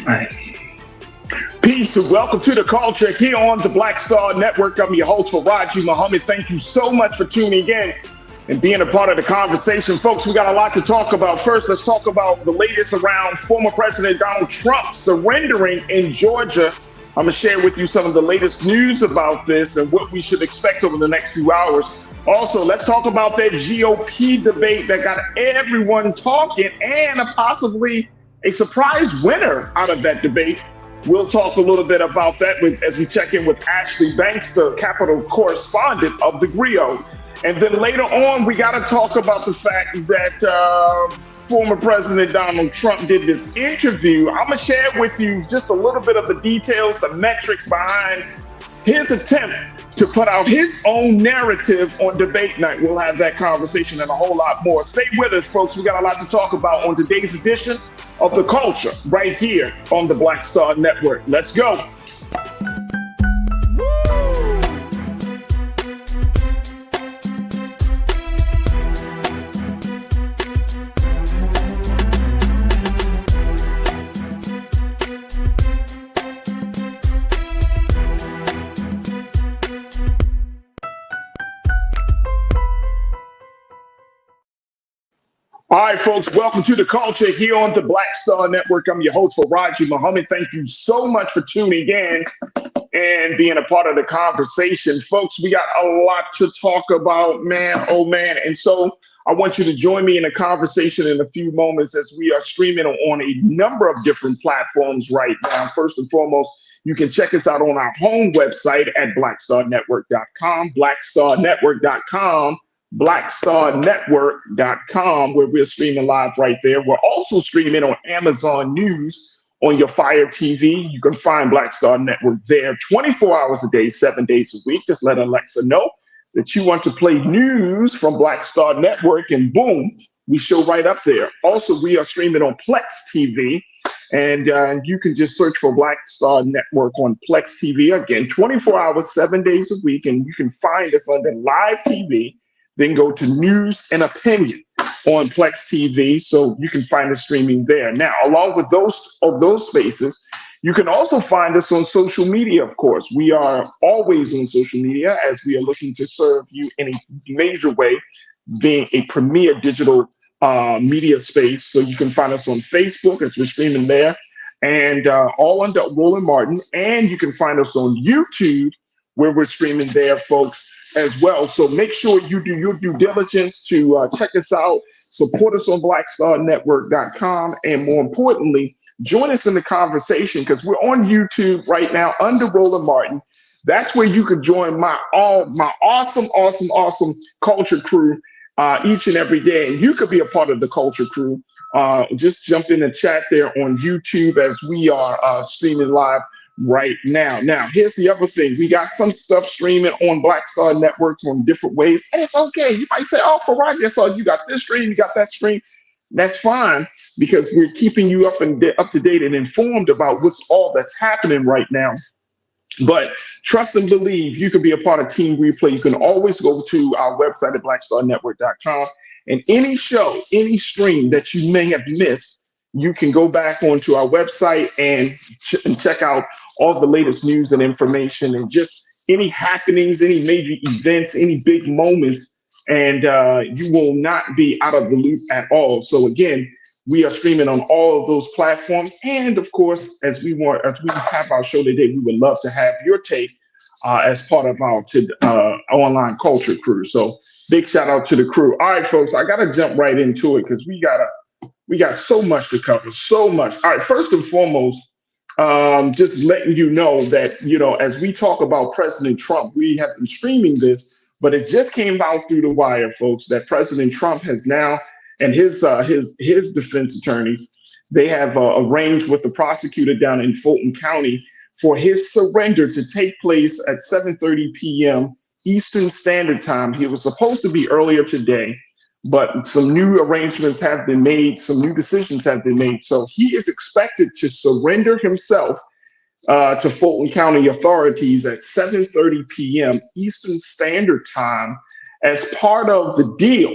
はい。Peace and welcome to the culture here on the Black Star Network. I'm your host, FaraJii. Thank you so much for tuning in and being a part of the conversation. Folks, we got a lot to talk about. First, let's talk about the latest around former President Donald Trump surrendering in Georgia. I'm going to share with you some of the latest news about this and what we should expect over the next few hours. Also, let's talk about that GOP debate that got everyone talking and possibly a surprise winner out of that debate. We'll talk a little bit about that as we check in with Ashley Banks, the Capitol correspondent of the Griot. And then later on, we got to talk about the fact that former President Donald Trump did this interview. I'm going to share with you just a little bit of the details, the metrics behind his attempt to put out his own narrative on debate night. We'll have that conversation and a whole lot more. Stay with us, folks. We got a lot to talk about on today's edition of The Culture right here on the Black Star Network. Let's go. All right, folks, welcome to The Culture here on the Black Star Network. I'm your host, FaraJii. Thank you so much for tuning in and being a part of the conversation. Folks, we got a lot to talk about, man, oh man. And so I want you to join me in a conversation in a few moments as we are streaming on a number of different platforms right now. First and foremost, you can check us out on our home website at blackstarnetwork.com, blackstarnetwork.com. blackstarnetwork.com, where we're streaming live right there. We're also streaming on Amazon News on your Fire TV. You can find Black Star Network there 24 hours a day, 7 days a week. Just let Alexa know that you want to play news from Black Star Network, and boom, we show right up there. Also, we are streaming on Plex TV, and you can just search for Black Star Network on Plex TV. Again, 24 hours, 7 days a week, and you can find us under live TV. Then go to News and Opinion on Plex TV, so you can find us streaming there. Now, along with those spaces, you can also find us on social media, of course. We are always on social media as we are looking to serve you in a major way, being a premier digital media space. So you can find us on Facebook as we're streaming there, and all under Roland Martin. And you can find us on YouTube, where we're streaming there, folks, as well. So make sure you do your due diligence to check us out, support us on blackstarnetwork.com, and more importantly, join us in the conversation, because we're on YouTube right now under Roland Martin. That's where you could join my awesome culture crew each and every day. And you could be a part of the culture crew. Just jump in the chat there on YouTube as we are streaming live right now. Now, here's the other thing. We got some stuff streaming on Black Star Network on different ways, and it's okay. You might say, oh, FaraJii, I saw you got this stream, you got that stream. That's fine, because we're keeping you up to date and informed about what's all that's happening right now. But trust and believe, you can be a part of Team Replay. You can always go to our website at blackstarnetwork.com, and any show, any stream that you may have missed, you can go back onto our website and check out all the latest news and information, and just any happenings, any major events, any big moments, and you will not be out of the loop at all. So again, we are streaming on all of those platforms. And of course, as we have our show today, we would love to have your take as part of our online culture crew. So big shout out to the crew. All right, folks, I got to jump right into it, because we got so much to cover, so much. All right, first and foremost, just letting you know that, as we talk about President Trump, we have been streaming this, but it just came out through the wire, folks, that President Trump has now, and his defense attorneys, they have arranged with the prosecutor down in Fulton County for his surrender to take place at 7:30 p.m. Eastern Standard Time. He was supposed to be earlier today, but some new arrangements have been made, some new decisions have been made. So he is expected to surrender himself to Fulton County authorities at 7:30 p.m. Eastern Standard Time as part of the deal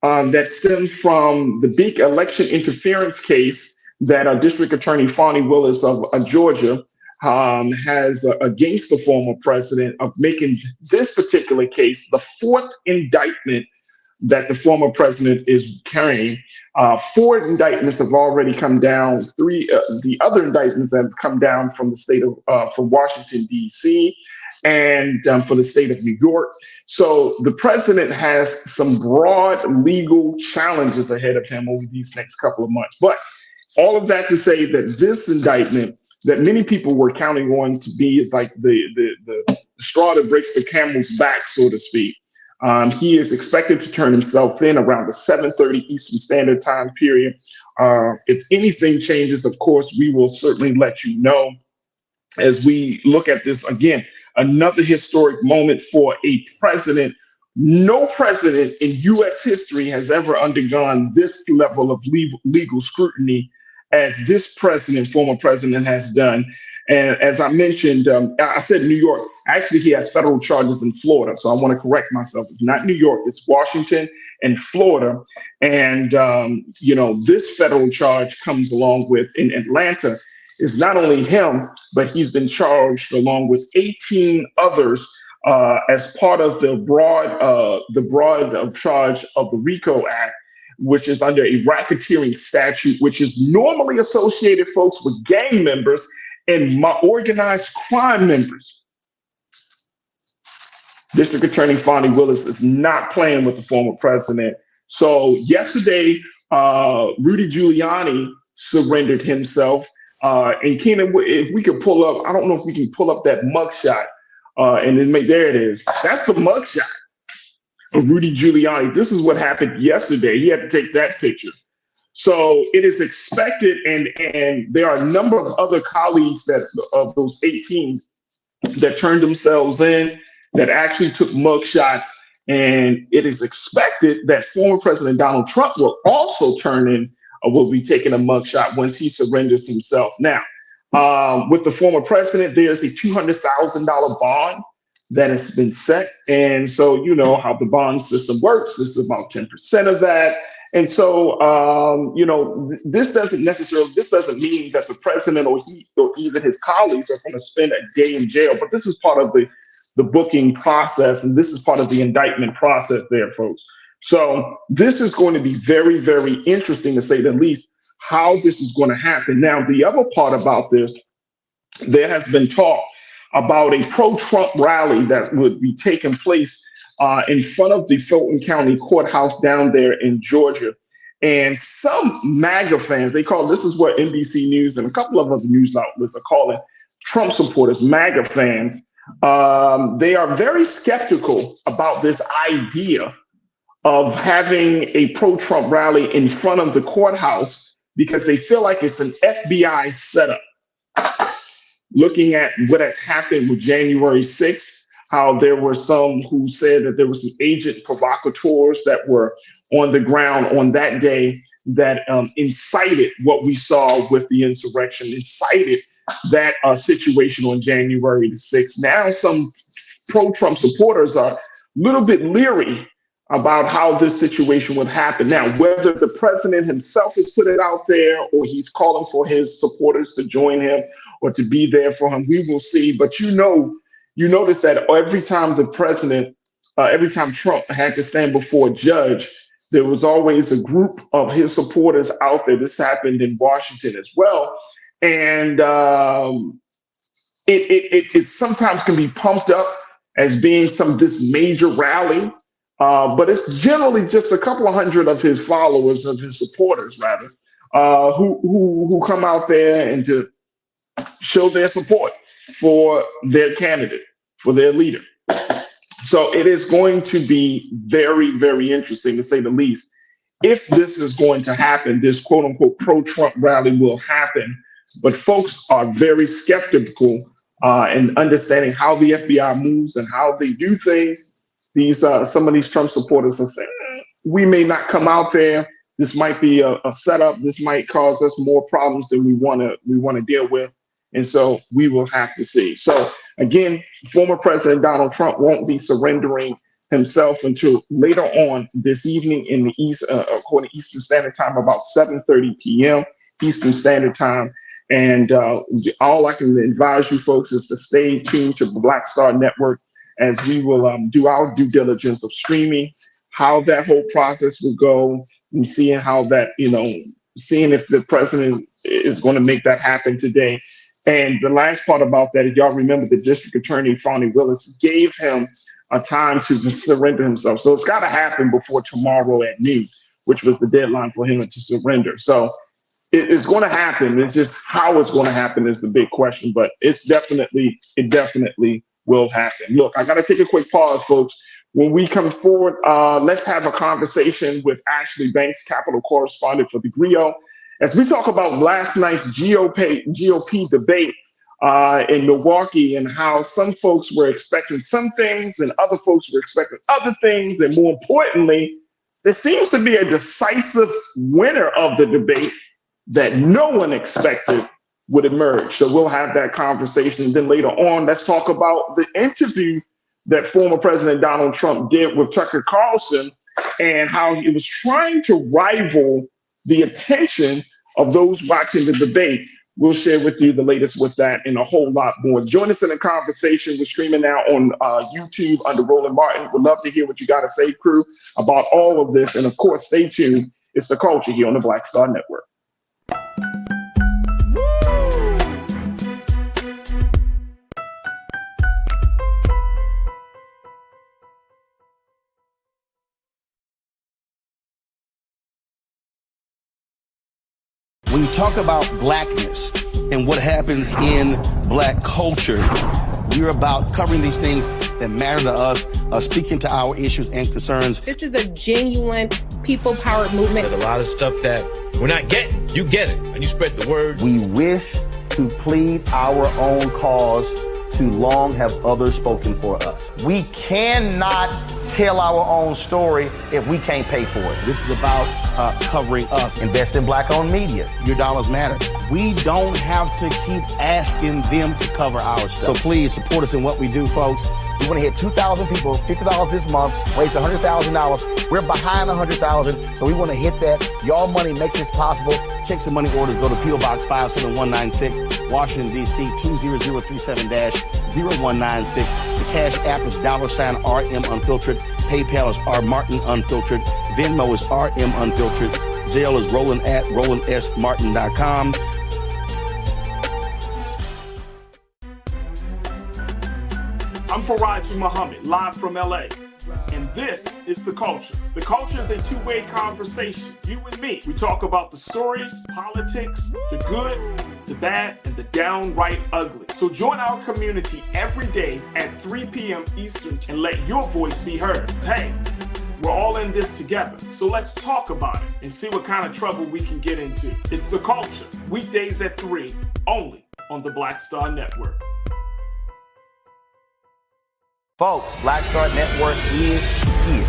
that stemmed from the big election interference case that District Attorney Fonnie Willis of Georgia has against the former president of making this particular case the fourth indictment that the former president is carrying. Four indictments have already come down. The other indictments have come down from the state of from Washington D.C. and for the state of New York. So the president has some broad legal challenges ahead of him over these next couple of months. But all of that to say that this indictment that many people were counting on to be is like the straw that breaks the camel's back, so to speak. He is expected to turn himself in around the 7:30 Eastern Standard Time period. If anything changes, of course, we will certainly let you know as we look at this again. Another historic moment for a president. No president in U.S. history has ever undergone this level of legal scrutiny as this president, former president, has done. And as I mentioned, I said New York. Actually, he has federal charges in Florida. So I want to correct myself. It's not New York. It's Washington and Florida. And, this federal charge comes along with in Atlanta. It's not only him, but he's been charged along with 18 others as part of the broad charge of the RICO Act, which is under a racketeering statute, which is normally associated, folks, with gang members and organized crime members. District Attorney Fonnie Willis is not playing with the former president. So yesterday, Rudy Giuliani surrendered himself. And Keenan, if we could pull up, I don't know if we can pull up that mugshot. And then there it is. That's the mugshot of Rudy Giuliani. This is what happened yesterday. He had to take that picture. So it is expected, and there are a number of other colleagues of those 18 that turned themselves in, that actually took mugshots. And it is expected that former President Donald Trump will also will be taking a mugshot once he surrenders himself. Now, with the former president, there's a $200,000 bond that has been set. And so you know how the bond system works. This is about 10% of that. And so, this doesn't mean that the president or even his colleagues are going to spend a day in jail, but this is part of the booking process. And this is part of the indictment process there, folks. So this is going to be very, very interesting, to say the least, how this is going to happen. Now, the other part about this, there has been talk about a pro-Trump rally that would be taking place in front of the Fulton County Courthouse down there in Georgia. And some MAGA fans, this is what NBC News and a couple of other news outlets are calling Trump supporters, MAGA fans. They are very skeptical about this idea of having a pro-Trump rally in front of the courthouse because they feel like it's an FBI setup. Looking at what has happened with January 6th, how there were some who said that there were some agent provocateurs that were on the ground on that day that incited what we saw with the insurrection, incited that situation on January the 6th. Now some pro-Trump supporters are a little bit leery about how this situation would happen. Now, whether the president himself has put it out there or he's calling for his supporters to join him or to be there for him, we will see. But you notice that every time every time Trump had to stand before a judge, there was always a group of his supporters out there. This happened in Washington as well. And it sometimes can be pumped up as being this major rally. But it's generally just a couple of hundred of his followers, of his supporters, rather, who come out there and to show their support for their candidate, for their leader. So it is going to be very, very interesting, to say the least. If this is going to happen, this quote unquote pro-Trump rally will happen. But folks are very skeptical in understanding how the FBI moves and how they do things. Some of these Trump supporters are saying, we may not come out there. This might be a setup. This might cause us more problems than we want to deal with. And so we will have to see. So again, former President Donald Trump won't be surrendering himself until later on this evening in the East, according to Eastern Standard Time, about 7:30 p.m. Eastern Standard Time. And all I can advise you folks is to stay tuned to the Black Star Network as we will do our due diligence of streaming, how that whole process will go, and seeing how that, seeing if the president is going to make that happen today. And the last part about that, if y'all remember, the district attorney, Fonnie Willis, gave him a time to surrender himself. So it's got to happen before tomorrow at noon, which was the deadline for him to surrender. So it's going to happen. It's just how it's going to happen is the big question, but it definitely will happen. Look, I got to take a quick pause, folks. When we come forward, let's have a conversation with Ashley Banks, Capitol correspondent for the Griot, as we talk about last night's GOP debate in Milwaukee and how some folks were expecting some things and other folks were expecting other things. And more importantly, there seems to be a decisive winner of the debate that no one expected would emerge. So we'll have that conversation. And then later on, let's talk about the interview that former President Donald Trump did with Tucker Carlson and how he was trying to rival the attention of those watching the debate. We'll share with you the latest with that and a whole lot more. Join us in the conversation. We're streaming now on YouTube under Roland Martin. We'd love to hear what you got to say, crew, about all of this. And of course, stay tuned. It's The Culture here on the Black Star Network. When you talk about blackness and what happens in black culture, we're about covering these things that matter to us, speaking to our issues and concerns. This is a genuine people-powered movement. There's a lot of stuff that we're not getting. You get it, and you spread the word. We wish to plead our own cause. Too long have others spoken for us. We cannot tell our own story if we can't pay for it. This is about covering us. Invest in black-owned media. Your dollars matter. We don't have to keep asking them to cover our stuff. So please support us in what we do, folks. We want to hit 2,000 people, $50 this month, raise $100,000. We're behind 100,000, so we want to hit that. Y'all money makes this possible. Checks and money orders go to P.O. Box 57196, Washington, D.C. 20037-0196. The Cash App is $RM Unfiltered. PayPal is R Martin Unfiltered. Venmo is RM Unfiltered. Zelle is Roland at RolandSMartin.com. I'm FaraJii Muhammad, live from LA. And this is The Culture. The Culture is a two-way conversation. You and me. We talk about the stories, politics, the good, the bad, and the downright ugly. So join our community every day at 3 p.m. Eastern and let your voice be heard. Hey, we're all in this together. So let's talk about it and see what kind of trouble we can get into. It's The Culture. Weekdays at 3, only on the Black Star Network. Folks, Black Star Network is here.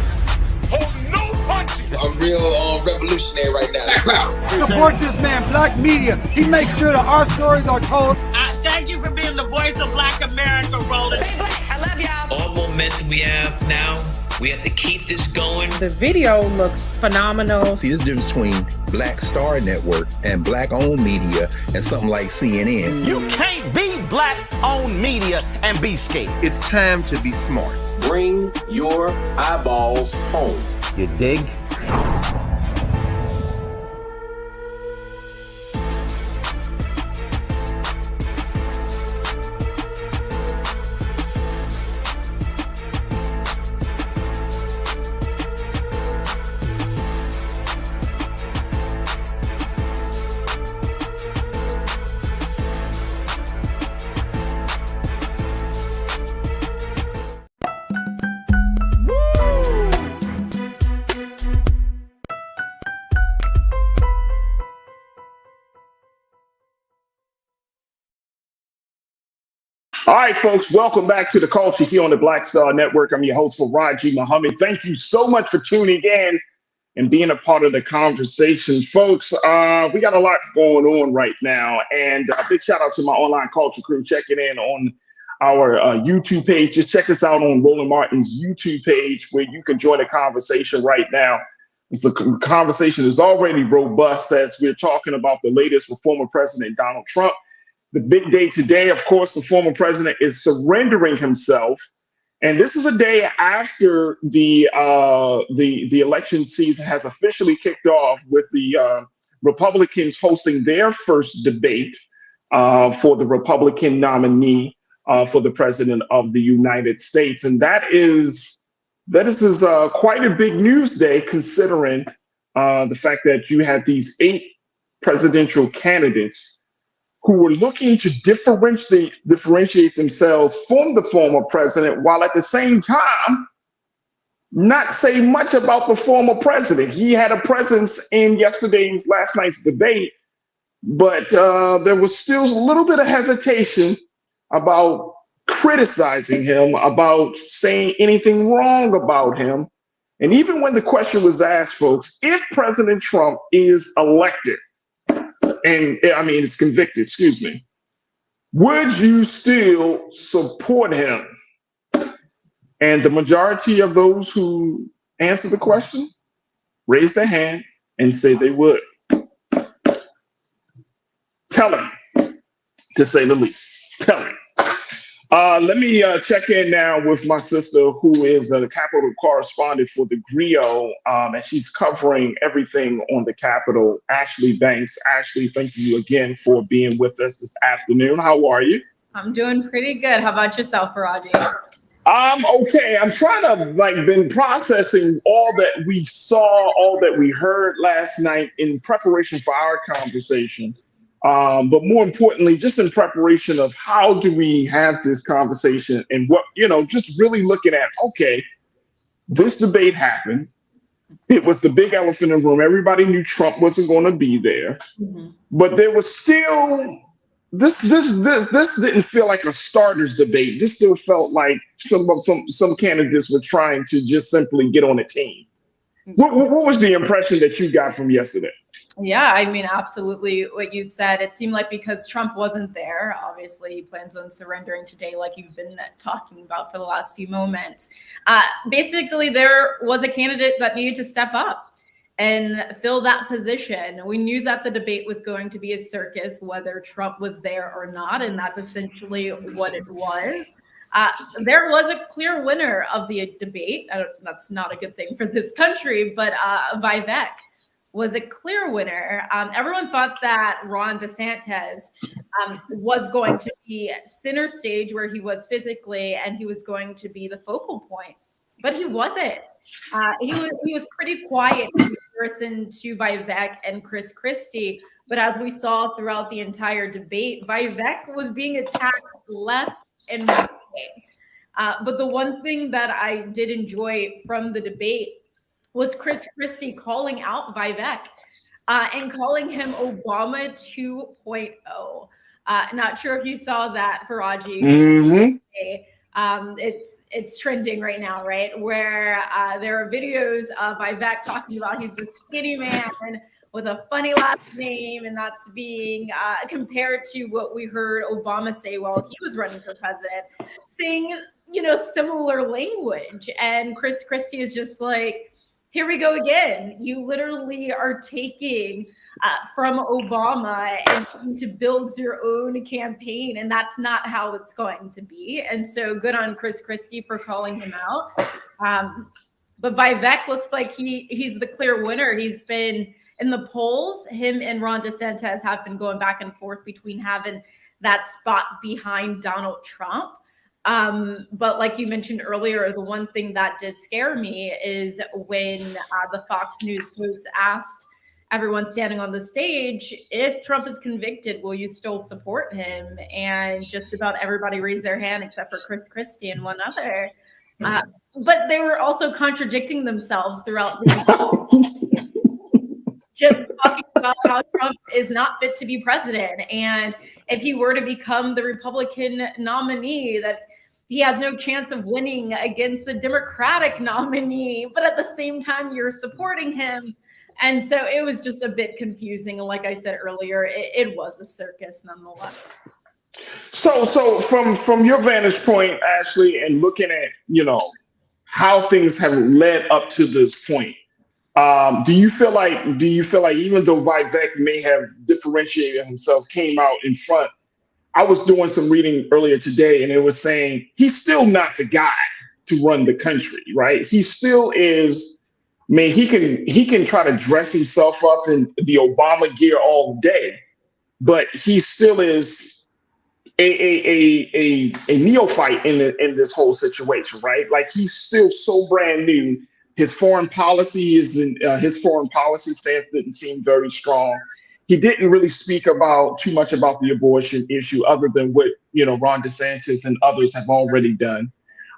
Oh, no punches! I'm real revolutionary right now. Support this man, Black Media. He makes sure that our stories are told. Thank you for being the voice of Black America, Roland. Stay black. I love y'all. All momentum we have now, we have to keep this going. The video looks phenomenal. See, there's a difference between Black Star Network and black-owned media and something like CNN. You can't be black-owned media and be scared. It's time to be smart. Bring your eyeballs home. You dig? All right, folks, welcome back to The Culture here on the Black Star Network. I'm your host, FaraJii Muhammad. Thank you so much for tuning in and being a part of the conversation. Folks, we got a lot going on right now, and a big shout out to my online culture crew checking in on our YouTube page. Just check us out on Roland Martin's YouTube page where you can join the conversation right now. The conversation is already robust as we're talking about the latest with former President Donald Trump. The big day today, of course, the former president is surrendering himself. And this is a day after the election season has officially kicked off with the Republicans hosting their first debate for the Republican nominee for the president of the United States. And that is quite a big news day, considering the fact that you had these 8 presidential candidates who were looking to differentiate themselves from the former president, while at the same time not say much about the former president. He had a presence in last night's debate, but there was still a little bit of hesitation about criticizing him, about saying anything wrong about him. And even when the question was asked, folks, if President Trump is elected, is convicted, would you still support him? And the majority of those who answer the question raise their hand and say they would. Telling, to say the least. Telling. Let me check in now with my sister, who is the Capitol correspondent for the Griot, and she's covering everything on the Capitol. Ashley Banks. Ashley, thank you again for being with us this afternoon. How are you? I'm doing pretty good. How about yourself, FaraJii? I'm okay. I'm trying to been processing all that we saw, all that we heard last night in preparation for our conversation. But more importantly, just in preparation of how do we have this conversation and what, just really looking at, okay, this debate happened. It was the big elephant in the room. Everybody knew Trump wasn't going to be there, but there was still, this didn't feel like a starters debate. This still felt like some candidates were trying to just simply get on a team. What was the impression that you got from yesterday? Yeah, absolutely what you said. It seemed like because Trump wasn't there, obviously he plans on surrendering today, like you've been talking about for the last few moments. Basically, there was a candidate that needed to step up and fill that position. We knew that the debate was going to be a circus, whether Trump was there or not, and that's essentially what it was. There was a clear winner of the debate. That's not a good thing for this country, but Vivek was a clear winner. Everyone thought that Ron DeSantis was going to be center stage where he was physically, and he was going to be the focal point, but he wasn't. He was pretty quiet in comparison to Vivek and Chris Christie. But as we saw throughout the entire debate, Vivek was being attacked left and right. But the one thing that I did enjoy from the debate was Chris Christie calling out Vivek and calling him Obama 2.0. Not sure if you saw that, FaraJii. It's trending right now, right? Where there are videos of Vivek talking about he's a skinny man with a funny last name, and that's being compared to what we heard Obama say while he was running for president, saying, similar language. And Chris Christie is just like, here we go again. You literally are taking from Obama and to build your own campaign, and that's not how it's going to be. And so good on Chris Christie for calling him out. But Vivek looks like he's the clear winner. He's been in the polls. Him and Ron DeSantis have been going back and forth between having that spot behind Donald Trump. But like you mentioned earlier, the one thing that did scare me is when the Fox News host asked everyone standing on the stage, if Trump is convicted, will you still support him? And just about everybody raised their hand except for Chris Christie and one other. But they were also contradicting themselves throughout the just talking about how Trump is not fit to be president. And if he were to become the Republican nominee, that he has no chance of winning against the Democratic nominee, but at the same time, you're supporting him. And so it was just a bit confusing. And like I said earlier, it was a circus nonetheless. So from your vantage point, Ashley, and looking at, how things have led up to this point, Do you feel like even though Vivek may have differentiated himself, came out in front? I was doing some reading earlier today, and it was saying he's still not the guy to run the country, right? He still is. Man, he can try to dress himself up in the Obama gear all day, but he still is a neophyte in this whole situation, right? Like, he's still so brand new. His foreign policy his foreign policy stance didn't seem very strong. He didn't really speak too much about the abortion issue, other than what Ron DeSantis and others have already done.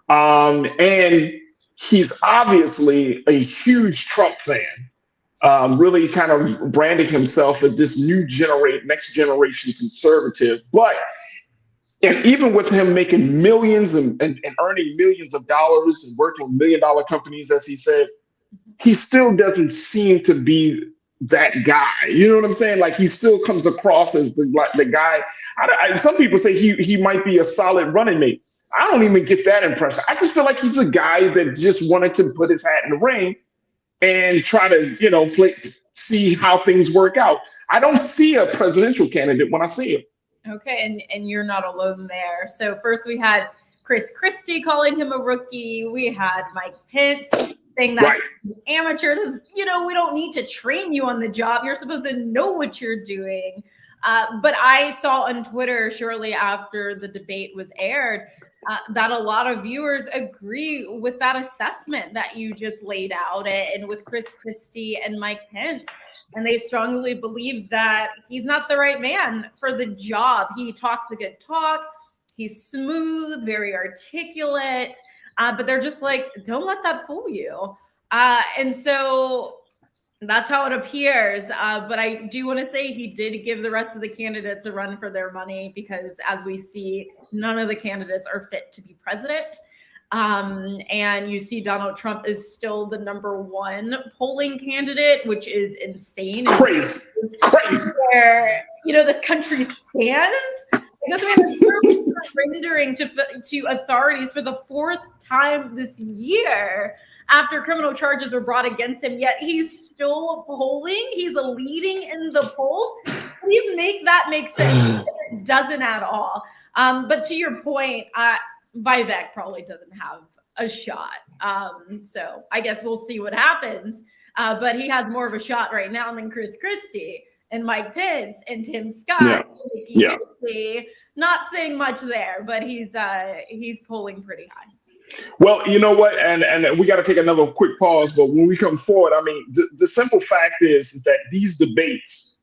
And he's obviously a huge Trump fan, really kind of branding himself as this next generation conservative. And even with him making millions and earning millions of dollars and working with $1 million companies, as he said, he still doesn't seem to be that guy. You know what I'm saying? Like, he still comes across as the guy. Some people say he might be a solid running mate. I don't even get that impression. I just feel like he's a guy that just wanted to put his hat in the ring and try to, see how things work out. I don't see a presidential candidate when I see him. Okay, and you're not alone there. So first we had Chris Christie calling him a rookie. We had Mike Pence saying that he's an amateur. We don't need to train you on the job. You're supposed to know what you're doing. But I saw on Twitter shortly after the debate was aired that a lot of viewers agree with that assessment that you just laid out, and with Chris Christie and Mike Pence. And they strongly believe that he's not the right man for the job. He talks a good talk. He's smooth, very articulate, but they're just like, don't let that fool you. And so that's how it appears. But I do want to say he did give the rest of the candidates a run for their money, because as we see, none of the candidates are fit to be president. And you see Donald Trump is still the #1 polling candidate, which is insane. Crazy. Where, this country stands. Because we're surrendering to authorities for the 4th time this year after criminal charges were brought against him, yet he's still polling. He's leading in the polls. Please make that make sense. It doesn't at all. But to your point, Vivek probably doesn't have a shot. So I guess we'll see what happens. But he has more of a shot right now than Chris Christie and Mike Pence and Tim Scott. Yeah. Not saying much there, but he's polling pretty high. Well, you know what? And we got to take another quick pause. But when we come forward, I mean, the simple fact is that these debates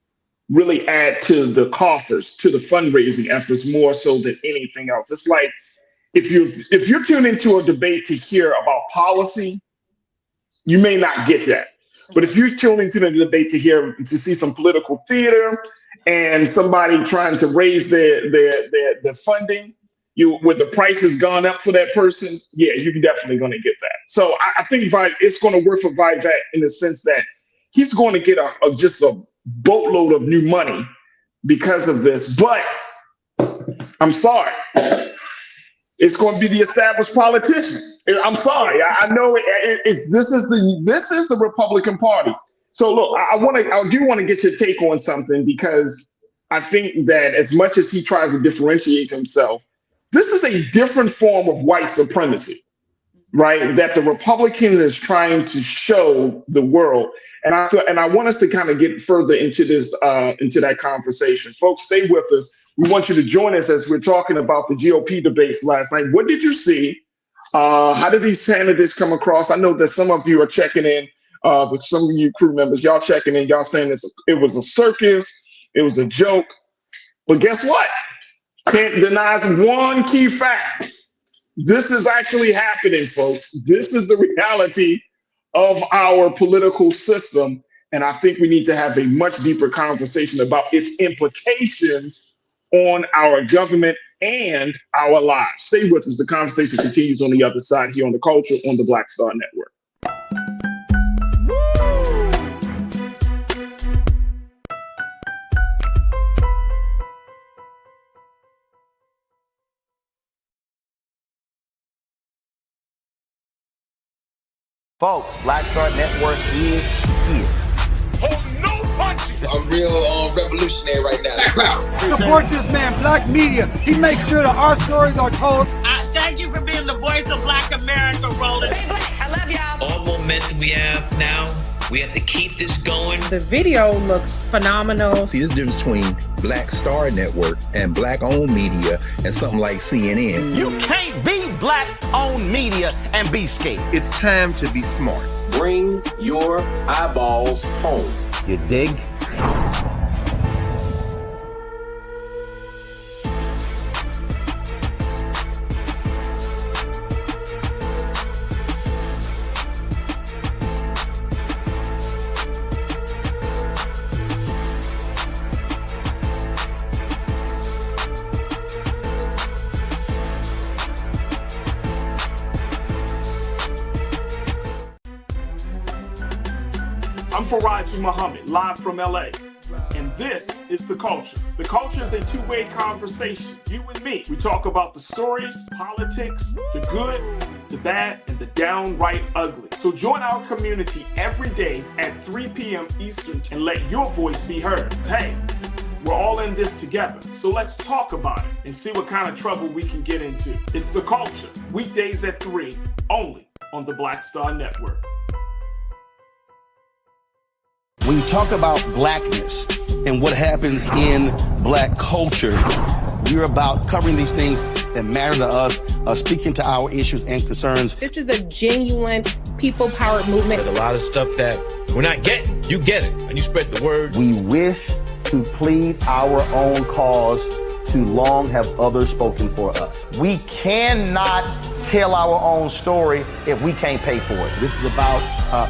really add to the coffers, to the fundraising efforts, more so than anything else. It's like, if you're tuned into a debate to hear about policy, you may not get that. But if you're tuned into the debate to see some political theater and somebody trying to raise their funding, with the price has gone up for that person, yeah, you're definitely going to get that. So I think it's going to work for Vivek in the sense that he's going to get just a boatload of new money because of this. But I'm sorry. It's going to be the established politician. I'm sorry. I know this is the Republican Party. So look, I do want to get your take on something, because I think that as much as he tries to differentiate himself, this is a different form of white supremacy, right? That the Republican is trying to show the world. And I want us to kind of get further into this, into that conversation. Folks, stay with us. We want you to join us as we're talking about the GOP debates last night. What did you see? How did these candidates come across? I know that some of you are checking in, some of you crew members, y'all checking in, y'all saying it was a circus, it was a joke. But guess what? Can't deny one key fact. This is actually happening, folks. This is the reality of our political system. And I think we need to have a much deeper conversation about its implications on our government and our lives. Stay with us. The conversation continues on the other side here on The Culture on the Black Star Network. Folks, Black Star Network is here. Oh, no punches. I'm real revolutionary right now. Support this man, Black Media. He makes sure that our stories are told. Thank you for being the voice of Black America, Roland. Stay black. I love y'all. All momentum we have now, we have to keep this going. The video looks phenomenal. See, there's a difference between Black Star Network and black-owned media and something like CNN. You can't be black-owned media and be scared. It's time to be smart. Bring your eyeballs home. You dig? I'm FaraJii Muhammad, live from LA. And this is The Culture. The Culture is a two-way conversation. You and me. We talk about the stories, politics, the good, the bad, and the downright ugly. So join our community every day at 3 p.m. Eastern and let your voice be heard. Hey, we're all in this together. So let's talk about it and see what kind of trouble we can get into. It's The Culture, weekdays at 3, only on the Black Star Network. When you talk about blackness and what happens in black culture, we're about covering these things that matter to us, speaking to our issues and concerns. This is a genuine people-powered movement. A lot of stuff that we're not getting. You get it, and you spread the word. We wish to plead our own cause. Too long have others spoken for us. We cannot tell our own story if we can't pay for it. This is about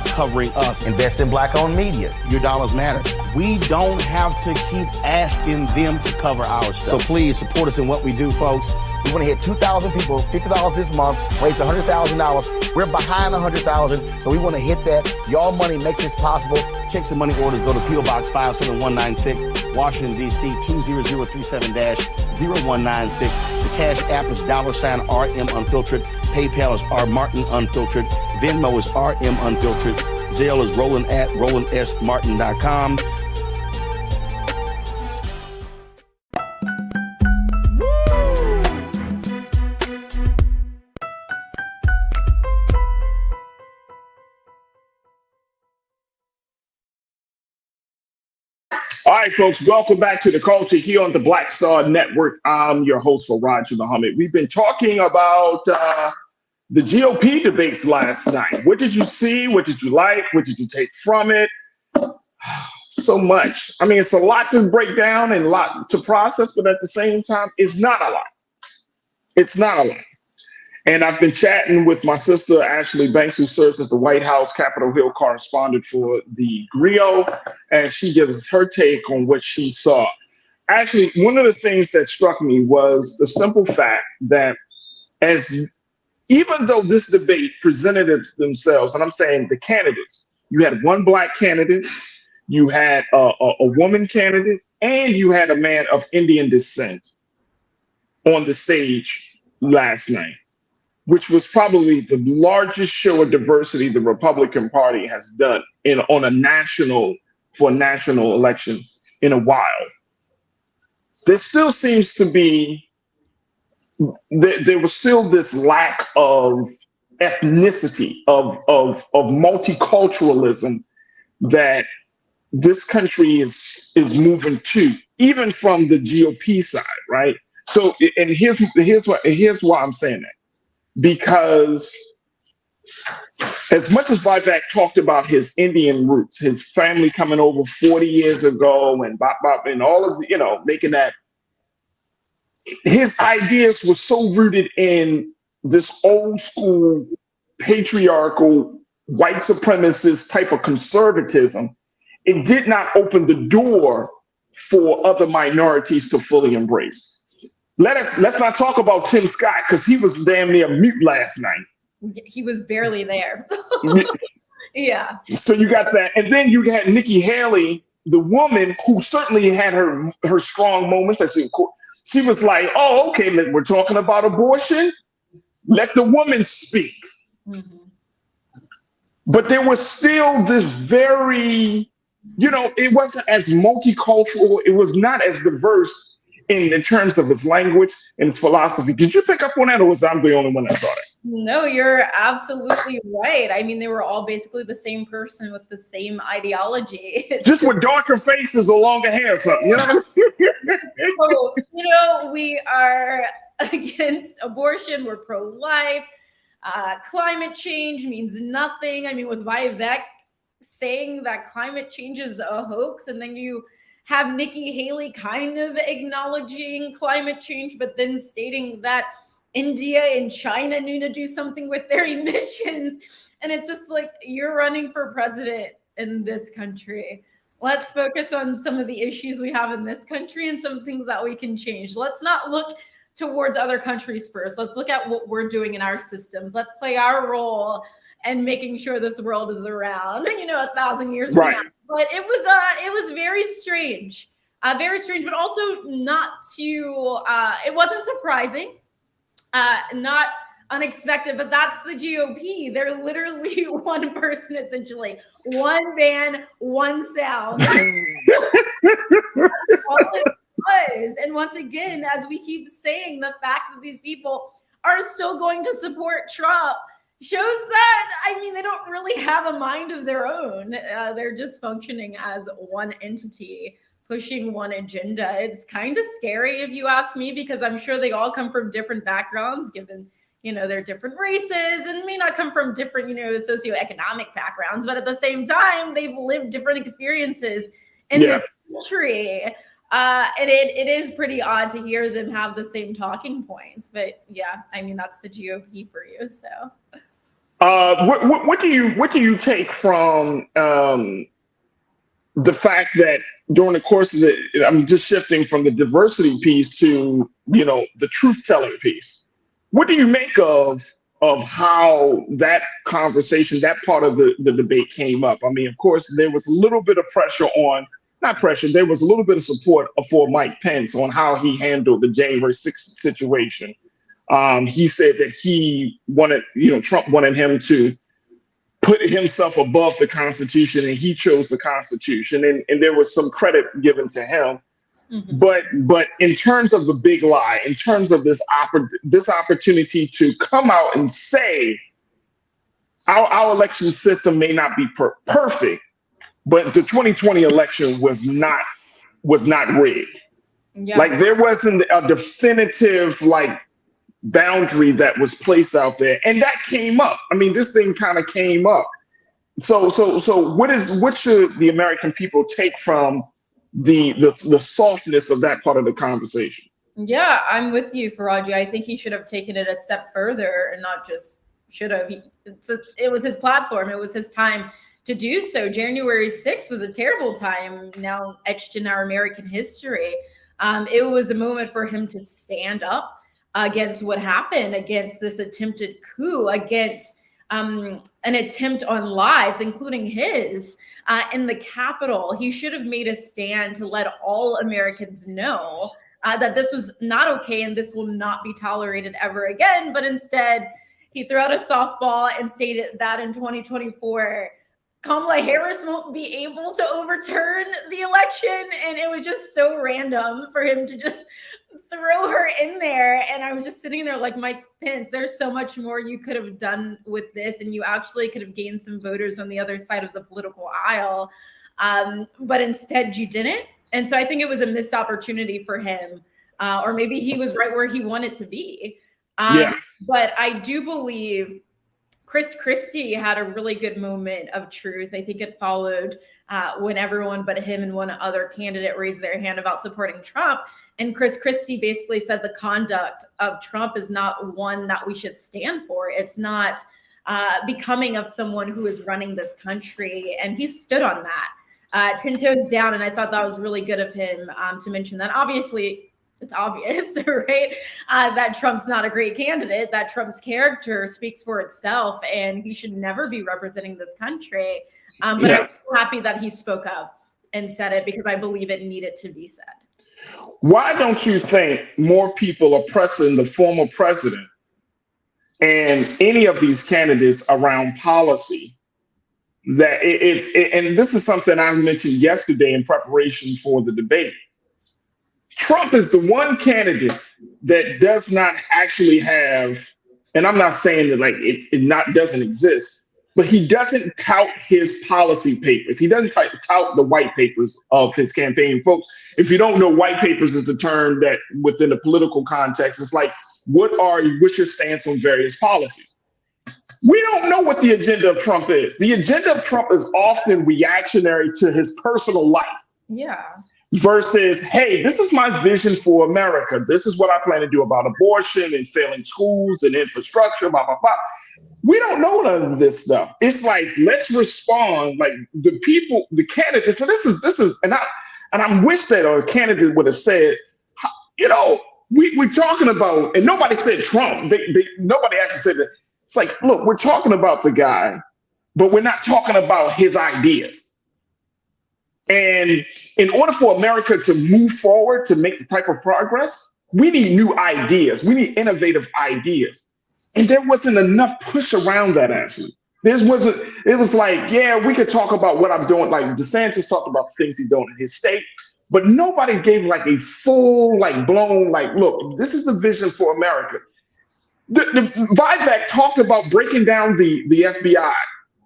covering us. Invest in black-owned media. Your dollars matter. We don't have to keep asking them to cover our stuff. So please support us in what we do, folks. We want to hit 2,000 people, $50 this month, raise $100,000. We're behind 100,000, so we want to hit that. Y'all money makes this possible. Checks and money orders go to P.O. Box 57196, Washington, D.C. 20037-0196. The Cash App is $RM Unfiltered. PayPal is R Martin Unfiltered. Venmo is RM Unfiltered. Zelle is Roland at RolandSMartin.com. All right, folks, welcome back to The Culture here on the Black Star Network. I'm your host, FaraJii Muhammad. We've been talking about the GOP debates last night. What did you see? What did you like? What did you take from it? So much. I mean, it's a lot to break down and a lot to process, but at the same time, it's not a lot. It's not a lot. And I've been chatting with my sister, Ashley Banks, who serves as the White House Capitol Hill correspondent for the GRIO, and she gives her take on what she saw. Actually, one of the things that struck me was the simple fact that even though this debate presented themselves, and I'm saying the candidates, you had one black candidate, you had a woman candidate, and you had a man of Indian descent on the stage last night, which was probably the largest show of diversity the Republican Party has done for a national election in a while. There still seems to be, there was still this lack of ethnicity, of multiculturalism that this country is moving to, even from the GOP side, right? So, and here's why I'm saying that. Because as much as Vivek talked about his Indian roots, his family coming over 40 years ago and and all of the, making that, his ideas were so rooted in this old school patriarchal white supremacist type of conservatism, it did not open the door for other minorities to fully embrace. Let's not talk about Tim Scott, because he was damn near mute last night. He was barely there. Yeah. So you got that. And then you got Nikki Haley, the woman who certainly had her strong moments. She was like, oh, okay, we're talking about abortion. Let the woman speak. Mm-hmm. but there was still this very, it wasn't as multicultural. It was not as diverse in terms of its language and its philosophy. Did you pick up on that, or was I the only one that thought it? No, you're absolutely right. I mean, they were all basically the same person with the same ideology. Just with darker faces or longer hair or something, So, we are against abortion. We're pro-life. Climate change means nothing. I mean, with Vivek saying that climate change is a hoax, and then you have Nikki Haley kind of acknowledging climate change, but then stating that India and China need to do something with their emissions. And it's just like, you're running for president in this country. Let's focus on some of the issues we have in this country and some things that we can change. Let's not look towards other countries first. Let's look at what we're doing in our systems. Let's play our role and making sure this world is around, 1,000 years from now. But it was very strange, but also not too, it wasn't surprising, not unexpected, but that's the GOP. They're literally one person, essentially, one band, one sound. That's all it was. And once again, as we keep saying, the fact that these people are still going to support Trump shows that, they don't really have a mind of their own. They're just functioning as one entity, pushing one agenda. It's kind of scary, if you ask me, because I'm sure they all come from different backgrounds, given, their different races, and may not come from different, socioeconomic backgrounds, but at the same time, they've lived different experiences in this country. And it is pretty odd to hear them have the same talking points, but that's the GOP for you. So, what do you take from the fact that during the course of I'm just shifting from the diversity piece to the truth telling piece. What do you make of how that conversation, that part of the debate came up? Of course, there was a little bit of pressure on. Not pressure, there was a little bit of support for Mike Pence on how he handled the January 6th situation. He said that he wanted, Trump wanted him to put himself above the Constitution, and he chose the Constitution. And there was some credit given to him. Mm-hmm. But in terms of the big lie, in terms of this opportunity to come out and say our election system may not be perfect, but the 2020 election was not rigged. Yeah. Like, there wasn't a definitive boundary that was placed out there, and that came up. This thing kind of came up. So what should the American people take from the softness of that part of the conversation? Yeah, I'm with you, FaraJii. I think he should have taken it a step further, and not just should have. It was his platform. It was his time to do so. January 6th was a terrible time, now etched in our American history. It was a moment for him to stand up against what happened, against this attempted coup, against an attempt on lives, including his, in the Capitol. He should have made a stand to let all Americans know that this was not okay and this will not be tolerated ever again. But instead, he threw out a softball and stated that in 2024, Kamala Harris won't be able to overturn the election. And it was just so random for him to just throw her in there. And I was just sitting there like, Mike Pence, there's so much more you could have done with this. And you actually could have gained some voters on the other side of the political aisle. But instead you didn't. And so I think it was a missed opportunity for him. Or maybe he was right where he wanted to be. But I do believe Chris Christie had a really good moment of truth. I think it followed when everyone but him and one other candidate raised their hand about supporting Trump. And Chris Christie basically said the conduct of Trump is not one that we should stand for. It's not becoming of someone who is running this country. And he stood on that 10 toes down. And I thought that was really good of him to mention that. Obviously, it's obvious, right? That Trump's not a great candidate, that Trump's character speaks for itself, and he should never be representing this country. But I'm happy that he spoke up and said it, because I believe it needed to be said. Why don't you think more people are pressing the former president and any of these candidates around policy that and this is something I mentioned yesterday in preparation for the debate. Trump is the one candidate that does not actually have, and I'm not saying that like it doesn't exist, but he doesn't tout his policy papers. He doesn't tout the white papers of his campaign. Folks, if you don't know, white papers is the term that within the political context, it's like, what's your stance on various policies? We don't know what the agenda of Trump is. The agenda of Trump is often reactionary to his personal life. Yeah. Versus, hey, this is my vision for America. This is what I plan to do about abortion and failing schools and infrastructure, blah, blah, blah. We don't know none of this stuff. It's like, let's respond like the people, the candidates. And this is, and I wish that a candidate would have said, you know, we're talking about, and nobody said Trump. Nobody actually said that. It's like, look, we're talking about the guy, but we're not talking about his ideas. And in order for America to move forward, to make the type of progress, we need new ideas. We need innovative ideas. And there wasn't enough push around that, actually. It was like, yeah, we could talk about what I'm doing. Like DeSantis talked about things he's doing in his state, but nobody gave like a full, like blown, like, look, this is the vision for America. The Vivek talked about breaking down the FBI,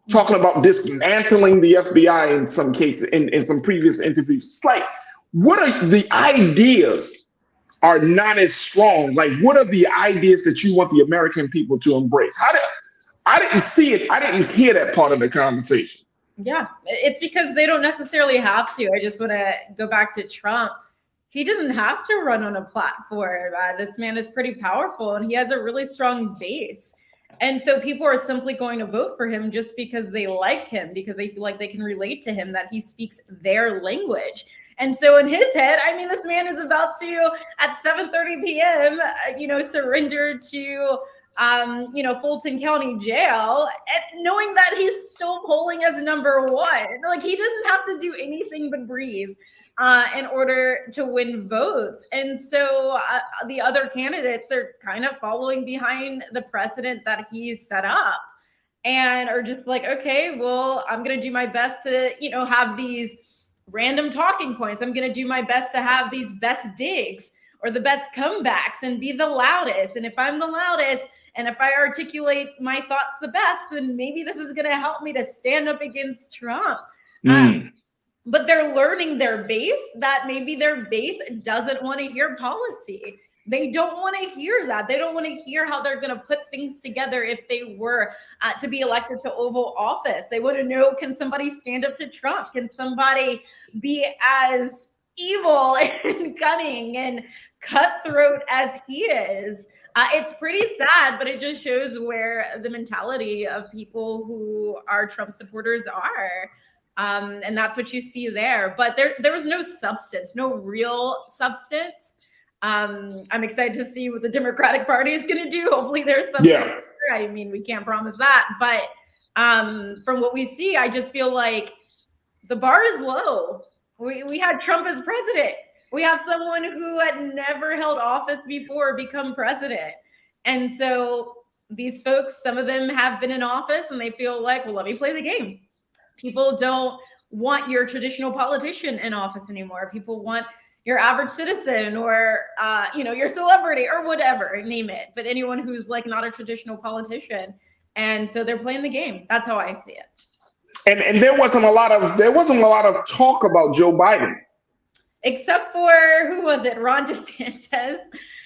talking about dismantling the FBI in some cases, in some previous interviews. It's like, what are the ideas are not as strong? Like, what are the ideas that you want the American people to embrace? I didn't see it. I didn't hear that part of the conversation. Yeah, it's because they don't necessarily have to. I just want to go back to Trump. He doesn't have to run on a platform. This man is pretty powerful and he has a really strong base. And so people are simply going to vote for him just because they like him, because they feel like they can relate to him, that he speaks their language. And so in his head, I mean, this man is about to, at 7:30 p.m., surrender to, Fulton County Jail, and knowing that he's still polling as number one. Like, he doesn't have to do anything but breathe in order to win votes. And so the other candidates are kind of following behind the precedent that he's set up and are just like, okay, well, I'm going to do my best to, have these random talking points. I'm going to do my best to have these best digs or the best comebacks and be the loudest. And if I'm the loudest, and if I articulate my thoughts the best, then maybe this is going to help me to stand up against Trump. But they're learning their base, that maybe their base doesn't want to hear policy. They don't want to hear that. They don't want to hear how they're going to put things together if they were to be elected to Oval Office. They want to know, can somebody stand up to Trump? Can somebody be as evil and cunning and cutthroat as he is? It's pretty sad, but it just shows where the mentality of people who are Trump supporters are. And that's what you see there. But there was no substance, no real substance. I'm excited to see what the Democratic Party is going to do. Hopefully there's some. Yeah. I mean, we can't promise that. But from what we see, I just feel like the bar is low. We had Trump as president. We have someone who had never held office before become president. And so these folks, some of them have been in office and they feel like, well, let me play the game. People don't want your traditional politician in office anymore. People want your average citizen or, your celebrity or whatever, name it. But anyone who's like not a traditional politician. And so they're playing the game. That's how I see it. And there wasn't a lot of talk about Joe Biden. Except for, who was it? Ron DeSantis.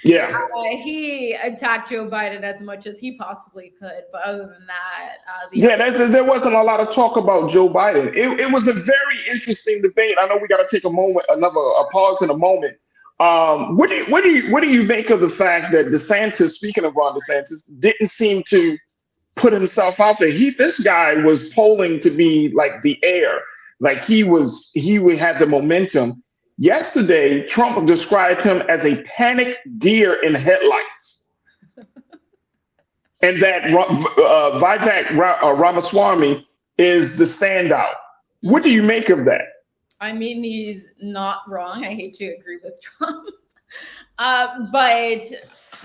Yeah. He attacked Joe Biden as much as he possibly could. But other than that, there wasn't a lot of talk about Joe Biden. It was a very interesting debate. I know we got to take a pause in a moment. What do you make of the fact that DeSantis, speaking of Ron DeSantis, didn't seem to put himself out there? This guy was polling to be like the heir, like he had the momentum. Yesterday, Trump described him as a panicked deer in headlights. And that Vivek Ramaswamy is the standout. What do you make of that? I mean, he's not wrong. I hate to agree with Trump. But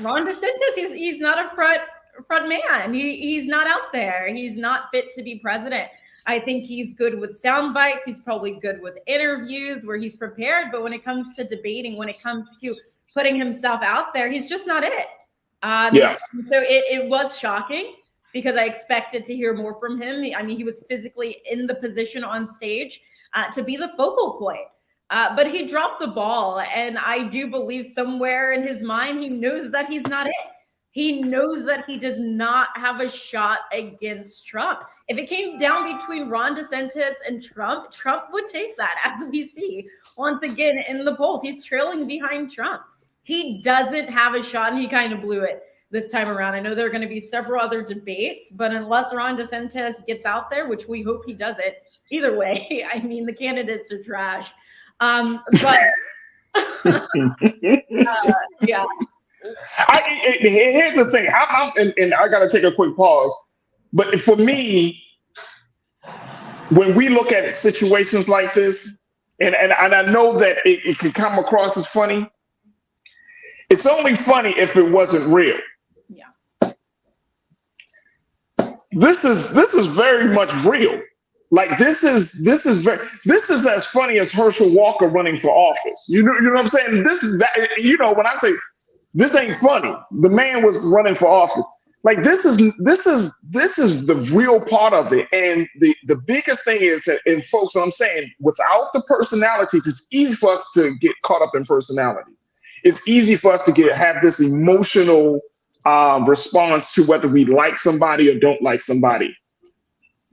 Ron DeSantis, he's not a front man. He's not out there. He's not fit to be president. I think he's good with sound bites. He's probably good with interviews where he's prepared. But when it comes to debating, when it comes to putting himself out there, he's just not it. So it was shocking because I expected to hear more from him. I mean, he was physically in the position on stage to be the focal point. But he dropped the ball. And I do believe somewhere in his mind, he knows that he's not it. He knows that he does not have a shot against Trump. If it came down between Ron DeSantis and Trump, Trump would take that, as we see once again in the polls. He's trailing behind Trump. He doesn't have a shot, and he kind of blew it this time around. I know there are going to be several other debates, but unless Ron DeSantis gets out there, which we hope he doesn't, either way, I mean, the candidates are trash. Yeah. Here's the thing, and I got to take a quick pause. But for me, when we look at situations like this, and I know that it can come across as funny, it's only funny if it wasn't real. Yeah. This is very much real. Like this is as funny as Herschel Walker running for office. You know what I'm saying? This is that. You know, when I say this ain't funny, the man was running for office. Like this is the real part of it. And the biggest thing is that, and folks, I'm saying, without the personalities, it's easy for us to get caught up in personality. It's easy for us to have this emotional response to whether we like somebody or don't like somebody.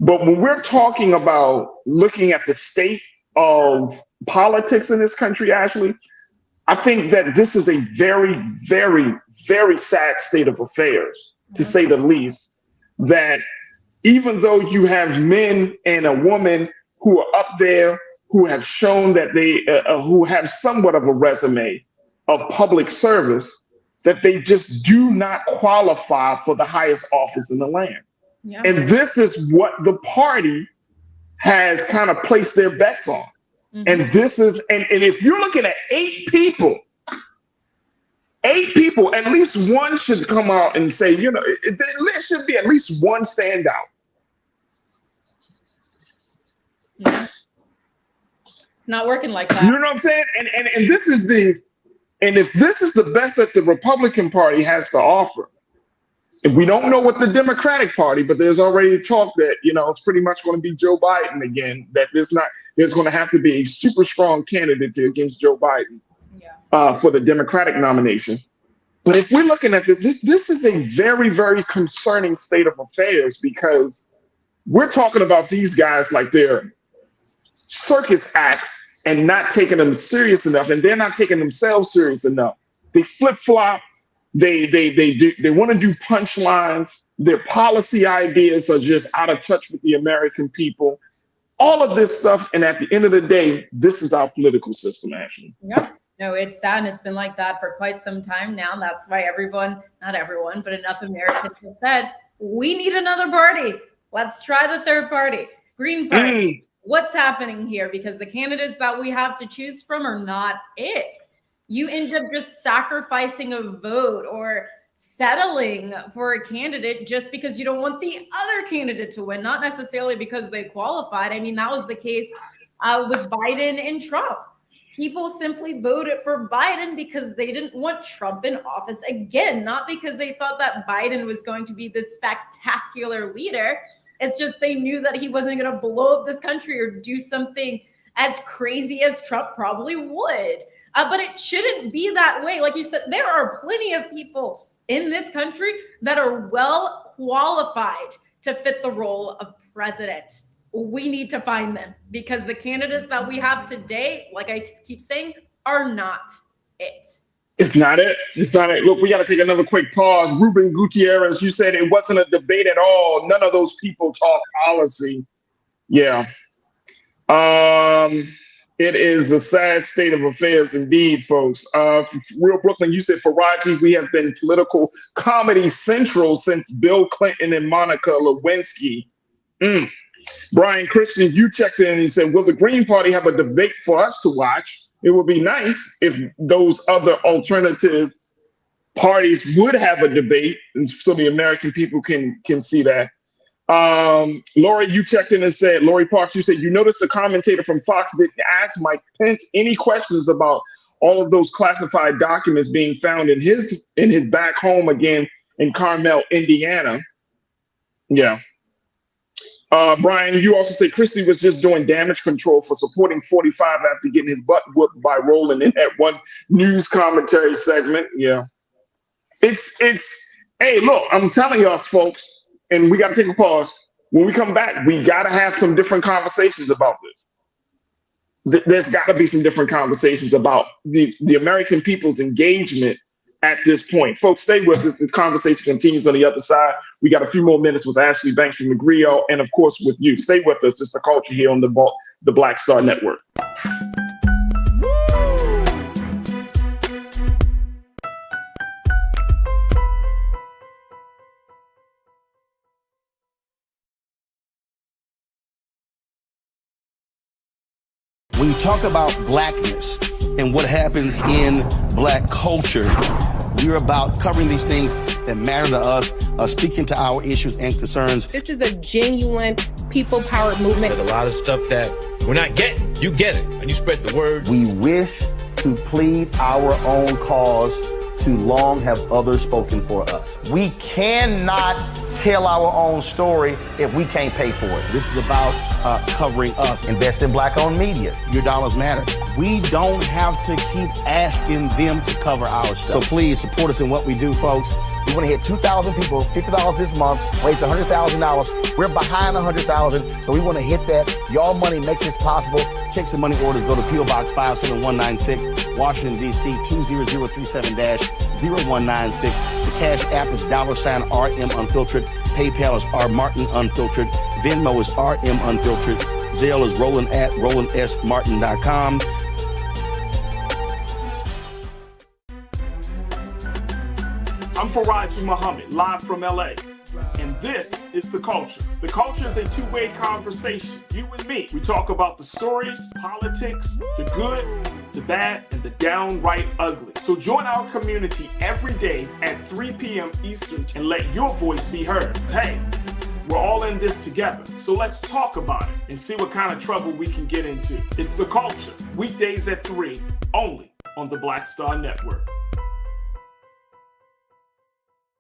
But when we're talking about looking at the state of politics in this country, Ashley, I think that this is a very, very, very sad state of affairs, to say the least, that even though you have men and a woman who are up there, who have shown that who have somewhat of a resume of public service, that they just do not qualify for the highest office in the land. Yeah. And this is what the party has kind of placed their bets on. Mm-hmm. And this is, and if you're looking at 8 people, at least one should come out and say, you know, there should be at least one standout. Yeah. It's not working like that. You know what I'm saying? And this is and if this is the best that the Republican Party has to offer, and we don't know what the Democratic Party, but there's already talk that, you know, it's pretty much going to be Joe Biden again, that there's going to have to be a super strong candidate against Joe Biden for the Democratic nomination. But if we're looking at this is a very, very concerning state of affairs, because we're talking about these guys like they're circus acts and not taking them serious enough, and they're not taking themselves serious enough. They flip-flop. They want to do punchlines. Their policy ideas are just out of touch with the American people. All of this stuff, and at the end of the day, this is our political system, actually. Yeah. No, it's sad, and it's been like that for quite some time now. That's why not everyone, but enough Americans have said, we need another party. Let's try the third party. Green Party. What's happening here? Because the candidates that we have to choose from are not it. You end up just sacrificing a vote or settling for a candidate just because you don't want the other candidate to win, not necessarily because they qualified. I mean, that was the case with Biden and Trump. People simply voted for Biden because they didn't want Trump in office again, not because they thought that Biden was going to be this spectacular leader. It's just they knew that he wasn't going to blow up this country or do something as crazy as Trump probably would. But it shouldn't be that way. Like you said, there are plenty of people in this country that are well qualified to fit the role of president. We need to find them, because the candidates that we have today, like I keep saying, are not it. It's not it. It's not it. Look, we got to take another quick pause. Ruben Gutierrez, you said it wasn't a debate at all. None of those people talk policy. Yeah. It is a sad state of affairs indeed, folks. Real Brooklyn, you said, FaraJii, we have been political comedy central since Bill Clinton and Monica Lewinsky. Brian Christian, you checked in and you said, will the Green Party have a debate for us to watch? It would be nice if those other alternative parties would have a debate, and so the American people can see that. Lori, you checked in and said, Lori Parks, you said you noticed the commentator from Fox didn't ask Mike Pence any questions about all of those classified documents being found in his back home again in Carmel, Indiana. Yeah. Brian, you also say Christie was just doing damage control for supporting 45 after getting his butt whooped by Roland in that one news commentary segment. Yeah. Hey, look, I'm telling y'all, folks, and we got to take a pause. When we come back, we got to have some different conversations about this. There's got to be some different conversations about the American people's engagement at this point. Folks, stay with us. The conversation continues on the other side. We got a few more minutes with Ashley Banks from McGreal, and of course with you. Stay with us. It's The Culture here on the Black Star Network. When you talk about blackness and what happens in black culture, we're about covering these things that matter to us, speaking to our issues and concerns. This is a genuine people-powered movement. There's a lot of stuff that we're not getting. You get it, and you spread the word. We wish to plead our own cause to long have others spoken for us. We cannot tell our own story if we can't pay for it. This is about covering us. Invest in black-owned media. Your dollars matter. We don't have to keep asking them to cover our stuff. So please support us in what we do, folks. We want to hit 2,000 people, $50 this month, raise $100,000. We're behind 100,000, so we want to hit that. Y'all money makes this possible. Checks and money orders go to PO Box 57196, Washington, D.C. 20037-0196. The Cash App is $RM Unfiltered. PayPal is R Martin Unfiltered. Venmo is RM Unfiltered. Zelle is Roland at RolandSMartin.com. I'm FaraJii Muhammad, live from LA. And this is The Culture. The Culture is a two-way conversation. You and me. We talk about the stories, politics, the good, the bad, and the downright ugly. So join our community every day at 3 p.m. Eastern and let your voice be heard. Hey, we're all in this together. So let's talk about it and see what kind of trouble we can get into. It's The Culture, weekdays at 3, only on the Black Star Network.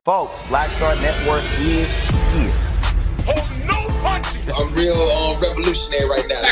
Folks, Black Star Network is here. Oh, no punching! I'm real revolutionary right now.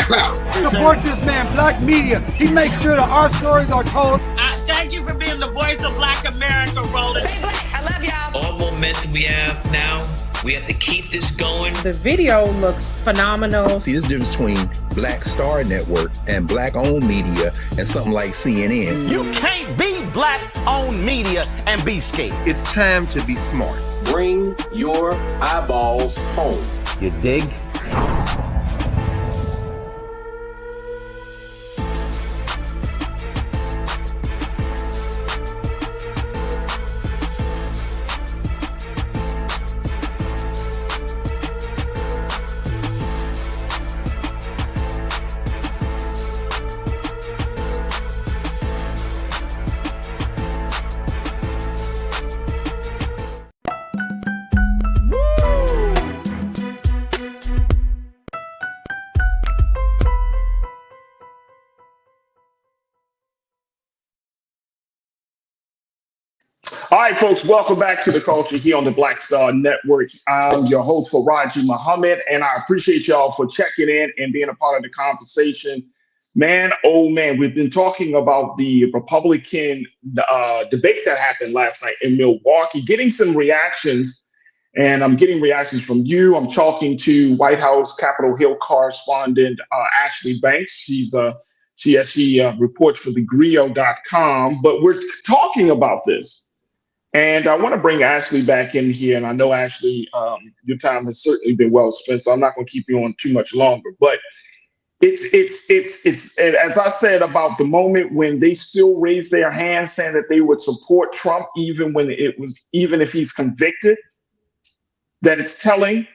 Support this man, Black Media. He makes sure that our stories are told. Thank you for being the voice of Black America, Roland. Stay black. I love y'all. All momentum we have now, we have to keep this going. The video looks phenomenal. See, this difference between Black Star Network and black-owned media and something like CNN. You can't be black-owned media and be scared. It's time to be smart. Bring your eyeballs home. You dig? All right, folks, welcome back to The Culture here on the Black Star Network. I'm your host, FaraJii Muhammad, and I appreciate y'all for checking in and being a part of the conversation. Man, oh man, we've been talking about the Republican debate that happened last night in Milwaukee, getting some reactions, and I'm getting reactions from you. I'm talking to White House Capitol Hill correspondent Ashley Banks. She reports for thegrio.com, but we're talking about this. And I want to bring Ashley back in here. And I know, Ashley, your time has certainly been well spent, so I'm not going to keep you on too much longer. But it's as I said about the moment when they still raised their hand saying that they would support Trump, even if he's convicted, that it's telling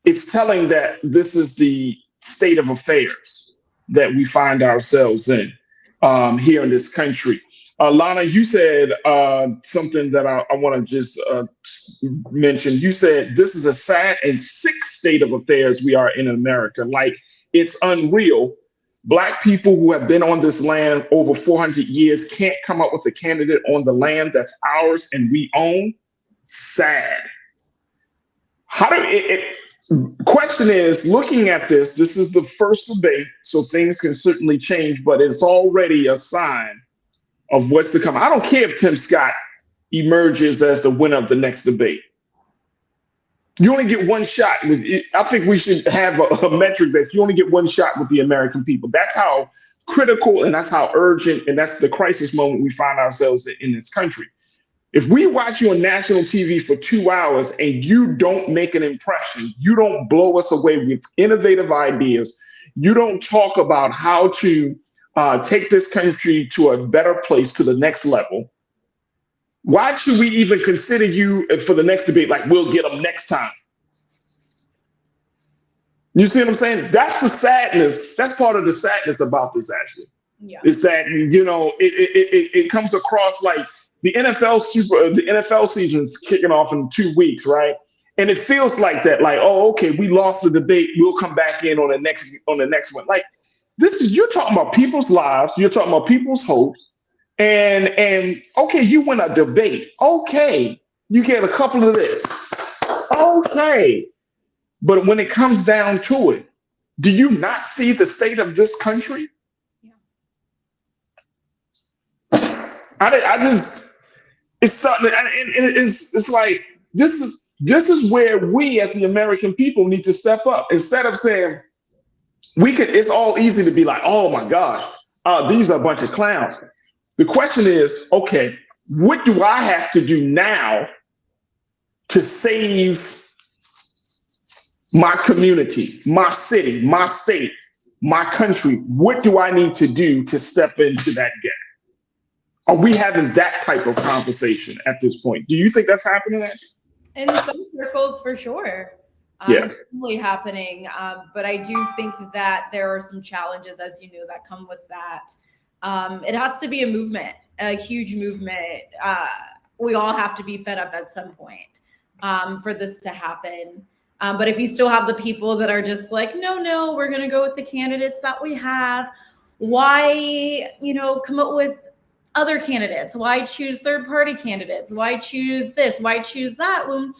that this is the state of affairs that we find ourselves in here in this country. Lana, you said something that I want to just mention. You said this is a sad and sick state of affairs we are in America. Like, it's unreal. Black people who have been on this land over 400 years can't come up with a candidate on the land that's ours and we own. Sad. How do it? Question is, looking at this is the first debate, so things can certainly change, but it's already a sign of what's to come. I don't care if Tim Scott emerges as the winner of the next debate. You only get one shot. I think we should have a metric that you only get one shot with the American people. That's how critical and that's how urgent and that's the crisis moment we find ourselves in this country. If we watch you on national TV for 2 hours and you don't make an impression, you don't blow us away with innovative ideas, you don't talk about how to take this country to a better place, to the next level, why should we even consider you for the next debate? Like, we'll get them next time. You see what I'm saying? That's the sadness. That's part of the sadness about this, actually. Yeah. Is that, you know, it comes across like the NFL season's kicking off in 2 weeks, right? And it feels like that, like, oh, okay, we lost the debate. We'll come back in on the next one. Like, you're talking about people's lives. You're talking about people's hopes. And okay, you win a debate. Okay, you get a couple of this. Okay. But when it comes down to it, do you not see the state of this country? Yeah. I just, it's starting, and it's like, this is where we as the American people need to step up. Instead of saying, it's all easy to be like, oh my gosh, these are a bunch of clowns. The question is, okay, what do I have to do now to save my community, my city, my state, my country? What do I need to do to step into that gap? Are we having that type of conversation at this point? Do you think that's happening? In some circles, for sure. Yeah. It's definitely happening. But I do think that there are some challenges, as you know, that come with that. It has to be a movement, a huge movement. We all have to be fed up at some point for this to happen. But if you still have the people that are just like, no, we're going to go with the candidates that we have. Why, come up with other candidates? Why choose third-party candidates? Why choose this? Why choose that? Well,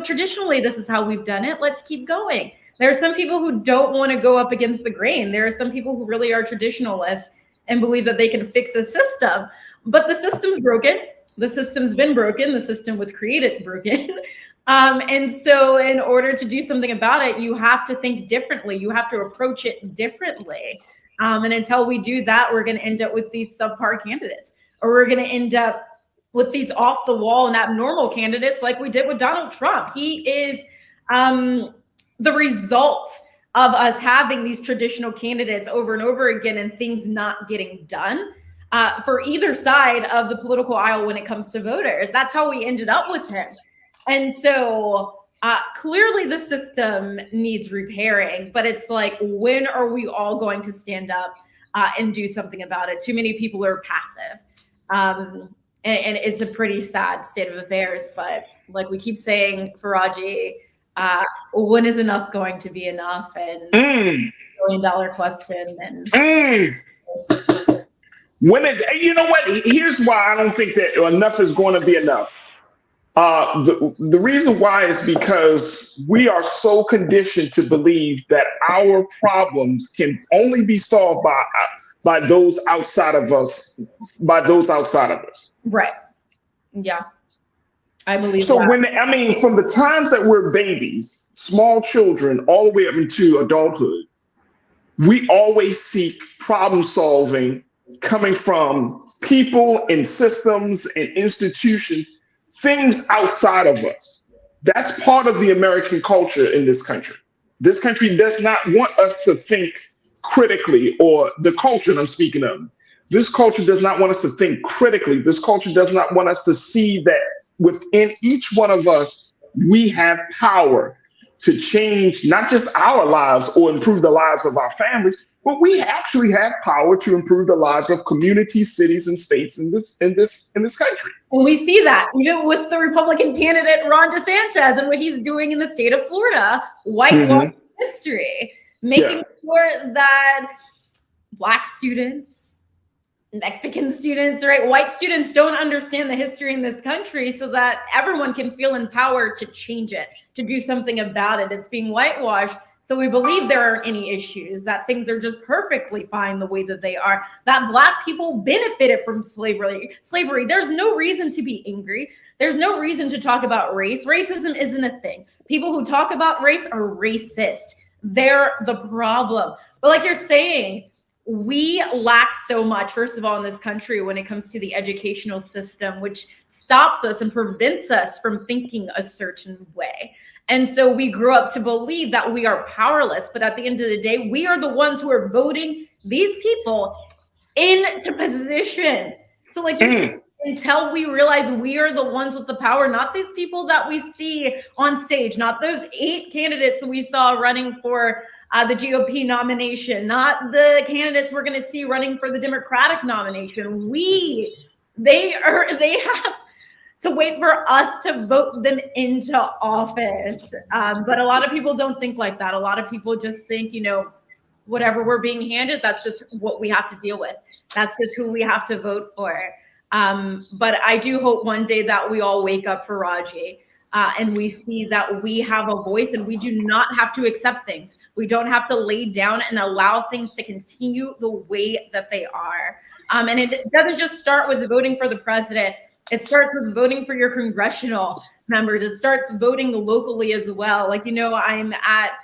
traditionally, this is how we've done it. Let's keep going. There are some people who don't want to go up against the grain. There are some people who really are traditionalists and believe that they can fix a system. But the system's broken. The system's been broken. The system was created broken. And so in order to do something about it, you have to think differently. You have to approach it differently. And until we do that, we're going to end up with these subpar candidates, or we're going to end up with these off the wall and abnormal candidates like we did with Donald Trump. He is the result of us having these traditional candidates over and over again and things not getting done for either side of the political aisle when it comes to voters. That's how we ended up with him. And so clearly the system needs repairing, but it's like, when are we all going to stand up and do something about it? Too many people are passive. And it's a pretty sad state of affairs, but like we keep saying, FaraJii, when is enough going to be enough? And $1 billion question. And when you know what? Here's why I don't think that enough is going to be enough. The reason why is because we are so conditioned to believe that our problems can only be solved by those outside of us, Right. Yeah. I believe so. That. From the times that we're babies, small children, all the way up into adulthood, we always seek problem solving coming from people and systems and institutions, things outside of us. That's part of the American culture in this country. This country does not want us to think critically, or the culture that I'm speaking of. This culture does not want us to think critically. This culture does not want us to see that within each one of us, we have power to change not just our lives or improve the lives of our families, but we actually have power to improve the lives of communities, cities, and states in this country. And we see that even with the Republican candidate Ron DeSantis and what he's doing in the state of Florida, whitewash history, making sure that Black students, Mexican students, right? White students don't understand the history in this country so that everyone can feel empowered to change it, to do something about it. It's being whitewashed. So we believe there are any issues, that things are just perfectly fine the way that they are, that Black people benefited from slavery. There's no reason to be angry. There's no reason to talk about race. Racism isn't a thing. People who talk about race are racist. They're the problem. But like you're saying, we lack so much, first of all, in this country when it comes to the educational system, which stops us and prevents us from thinking a certain way. And so we grew up to believe that we are powerless. But at the end of the day, we are the ones who are voting these people into position. So like you're saying, until we realize we are the ones with the power, not these people that we see on stage, not those 8 candidates we saw running for the GOP nomination, not the candidates we're going to see running for the Democratic nomination. They have to wait for us to vote them into office. But a lot of people don't think like that. A lot of people just think, whatever we're being handed, that's just what we have to deal with. That's just who we have to vote for. But I do hope one day that we all wake up for FaraJii. And we see that we have a voice and we do not have to accept things. We don't have to lay down and allow things to continue the way that they are. And it doesn't just start with voting for the president. It starts with voting for your congressional members. It starts voting locally as well. Like, I'm at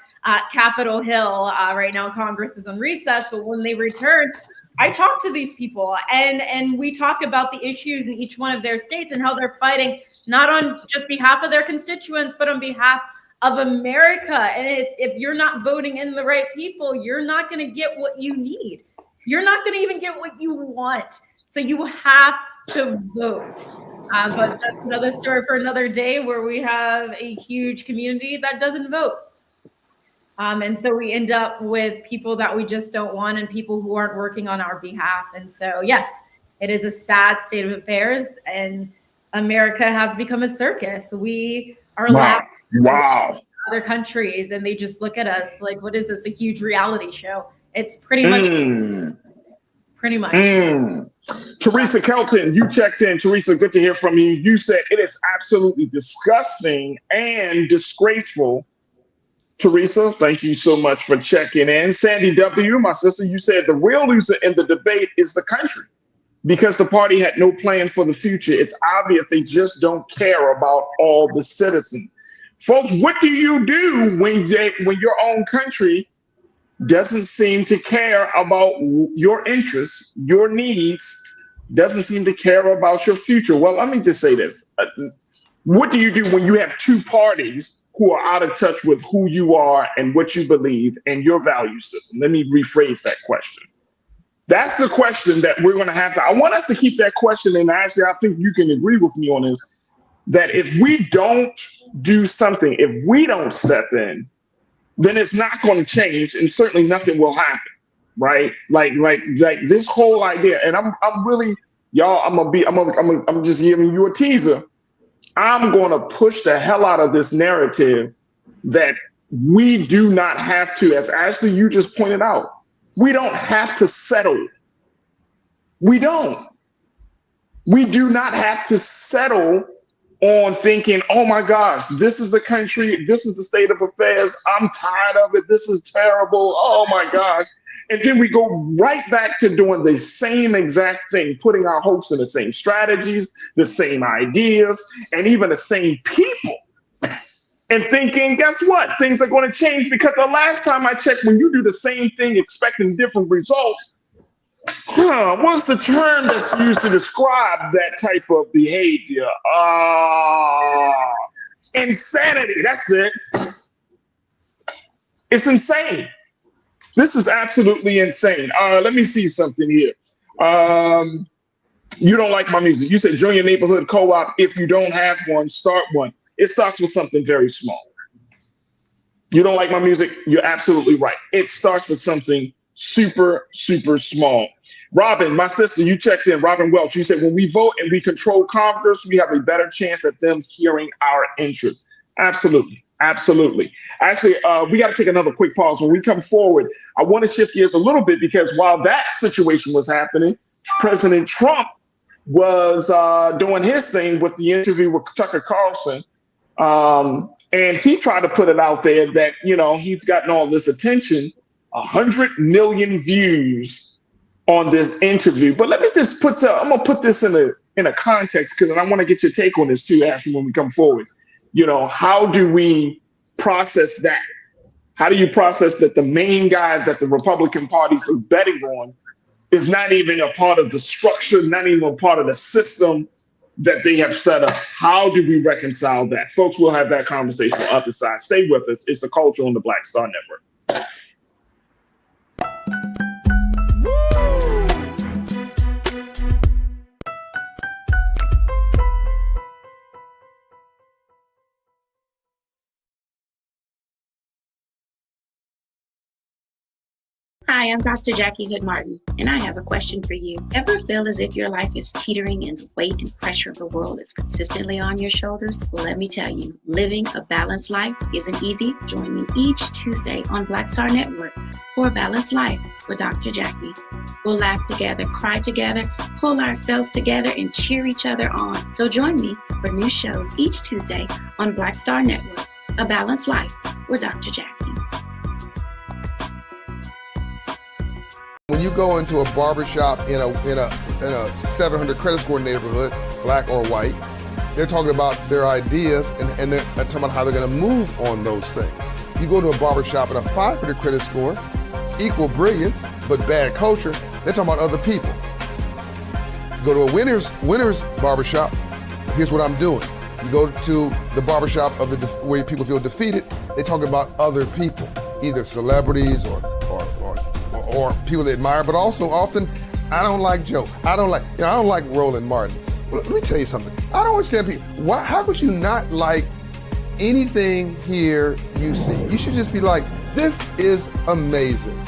Capitol Hill right now. Congress is on recess, but when they return, I talk to these people and we talk about the issues in each one of their states and how they're fighting not on just behalf of their constituents, but on behalf of America. And if you're not voting in the right people, you're not going to get what you need. You're not going to even get what you want. So you have to vote. But that's another story for another day, where we have a huge community that doesn't vote. And so we end up with people that we just don't want and people who aren't working on our behalf. And so, yes, it is a sad state of affairs, and America has become a circus. We are other countries, and they just look at us like, what is this, a huge reality show? It's pretty much. Teresa Kelton, you checked in. Teresa, good to hear from you. You said it is absolutely disgusting and disgraceful. Teresa, thank you so much for checking in. Sandy W., my sister, you said the real loser in the debate is the country, because the party had no plan for the future. It's obvious they just don't care about all the citizens. Folks, what do you do when your own country doesn't seem to care about your interests, your needs, doesn't seem to care about your future? Well, let me just say this. What do you do when you have 2 parties who are out of touch with who you are and what you believe and your value system? Let me rephrase that question. That's the question that we're going to have to. I want us to keep that question. And actually, I think you can agree with me on this, that if we don't do something, if we don't step in, then it's not going to change, and certainly nothing will happen, right? Like this whole idea. And I'm really, y'all, I'm just giving you a teaser. I'm going to push the hell out of this narrative that we do not have to, as Ashley, you just pointed out, we don't have to settle. We don't. We do not have to settle on thinking, oh my gosh, this is the country, this is the state of affairs, I'm tired of it, this is terrible, oh my gosh. And then we go right back to doing the same exact thing, putting our hopes in the same strategies, the same ideas, and even the same people. And thinking, guess what? Things are going to change, because the last time I checked, when you do the same thing expecting different results, what's the term that's used to describe that type of behavior? Insanity. That's it. It's insane. This is absolutely insane. Let me see something here. You don't like my music. You said join your neighborhood co-op. If you don't have one, start one. It starts with something very small. You don't like my music? You're absolutely right. It starts with something super, super small. Robin, my sister, you checked in. Robin Welch, you said when we vote and we control Congress, we have a better chance at them hearing our interests. Absolutely. Absolutely. Actually, we got to take another quick pause. When we come forward, I want to shift gears a little bit because while that situation was happening, President Trump was doing his thing with the interview with Tucker Carlson. And he tried to put it out there that, you know, he's gotten all this attention, 100 million views on this interview. But let me just I'm going to put this in a context because I want to get your take on this too, Ashley, when we come forward. You know, how do we process that? How do you process that the main guys that the Republican Party is betting on is not even a part of the structure, not even a part of the system that they have set up? How do we reconcile that? Folks, we'll have that conversation on the other side. Stay with us. It's The Culture on the Black Star Network. Hi, I'm Dr. Jackie Hood Martin, and I have a question for you. Ever feel as if your life is teetering and the weight and pressure of the world is consistently on your shoulders? Well, let me tell you, living a balanced life isn't easy. Join me each Tuesday on Black Star Network for A Balanced Life with Dr. Jackie. We'll laugh together, cry together, pull ourselves together, and cheer each other on. So join me for new shows each Tuesday on Black Star Network, A Balanced Life with Dr. Jackie. When you go into a barbershop in a 700 credit score neighborhood, black or white, they're talking about their ideas and they're talking about how they're going to move on those things. You go to a barbershop at a 500 credit score, equal brilliance, but bad culture, they're talking about other people. You go to a winner's barbershop, here's what I'm doing. You go to the barbershop of where people feel defeated, they talk about other people, either celebrities or people they admire, but also often, I don't like Joe. I don't like Roland Martin. Well, let me tell you something. I don't understand people. How could you not like anything here you see? You should just be like, this is amazing.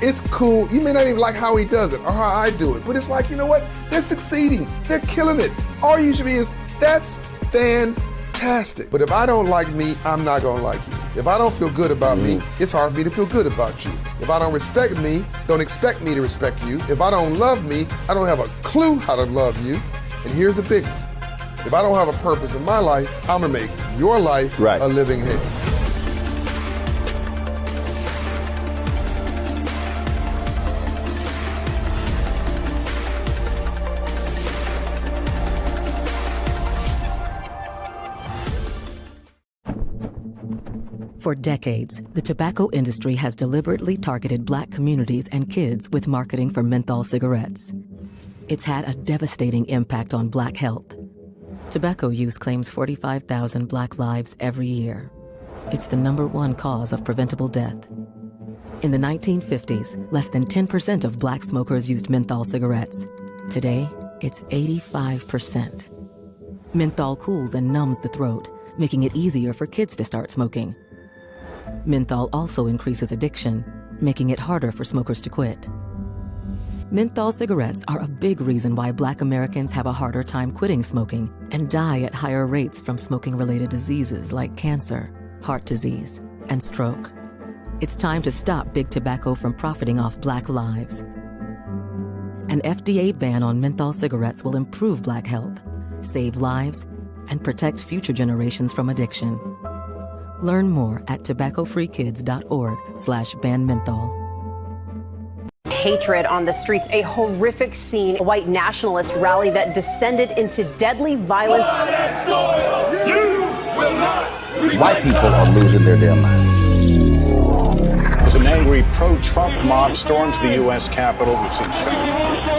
It's cool. You may not even like how he does it or how I do it, but it's like, you know what? They're succeeding. They're killing it. All you should be is, that's fantastic. But if I don't like me, I'm not going to like you. If I don't feel good about me, it's hard for me to feel good about you. If I don't respect me, don't expect me to respect you. If I don't love me, I don't have a clue how to love you. And here's the big one. If I don't have a purpose in my life, I'm going to make your life a living hell. For decades, the tobacco industry has deliberately targeted Black communities and kids with marketing for menthol cigarettes. It's had a devastating impact on Black health. Tobacco use claims 45,000 Black lives every year. It's the #1 cause of preventable death. In the 1950s, less than 10% of Black smokers used menthol cigarettes. Today, it's 85%. Menthol cools and numbs the throat, making it easier for kids to start smoking. Menthol also increases addiction, making it harder for smokers to quit. Menthol cigarettes are a big reason why Black Americans have a harder time quitting smoking and die at higher rates from smoking-related diseases like cancer, heart disease, and stroke. It's time to stop Big Tobacco from profiting off Black lives. An FDA ban on menthol cigarettes will improve Black health, save lives, and protect future generations from addiction. Learn more at tobaccofreekids.org/ban menthol. Hatred on the streets, a horrific scene, a white nationalist rally that descended into deadly violence. White people are losing their damn minds. As an angry pro-Trump mob storms the U.S. Capitol,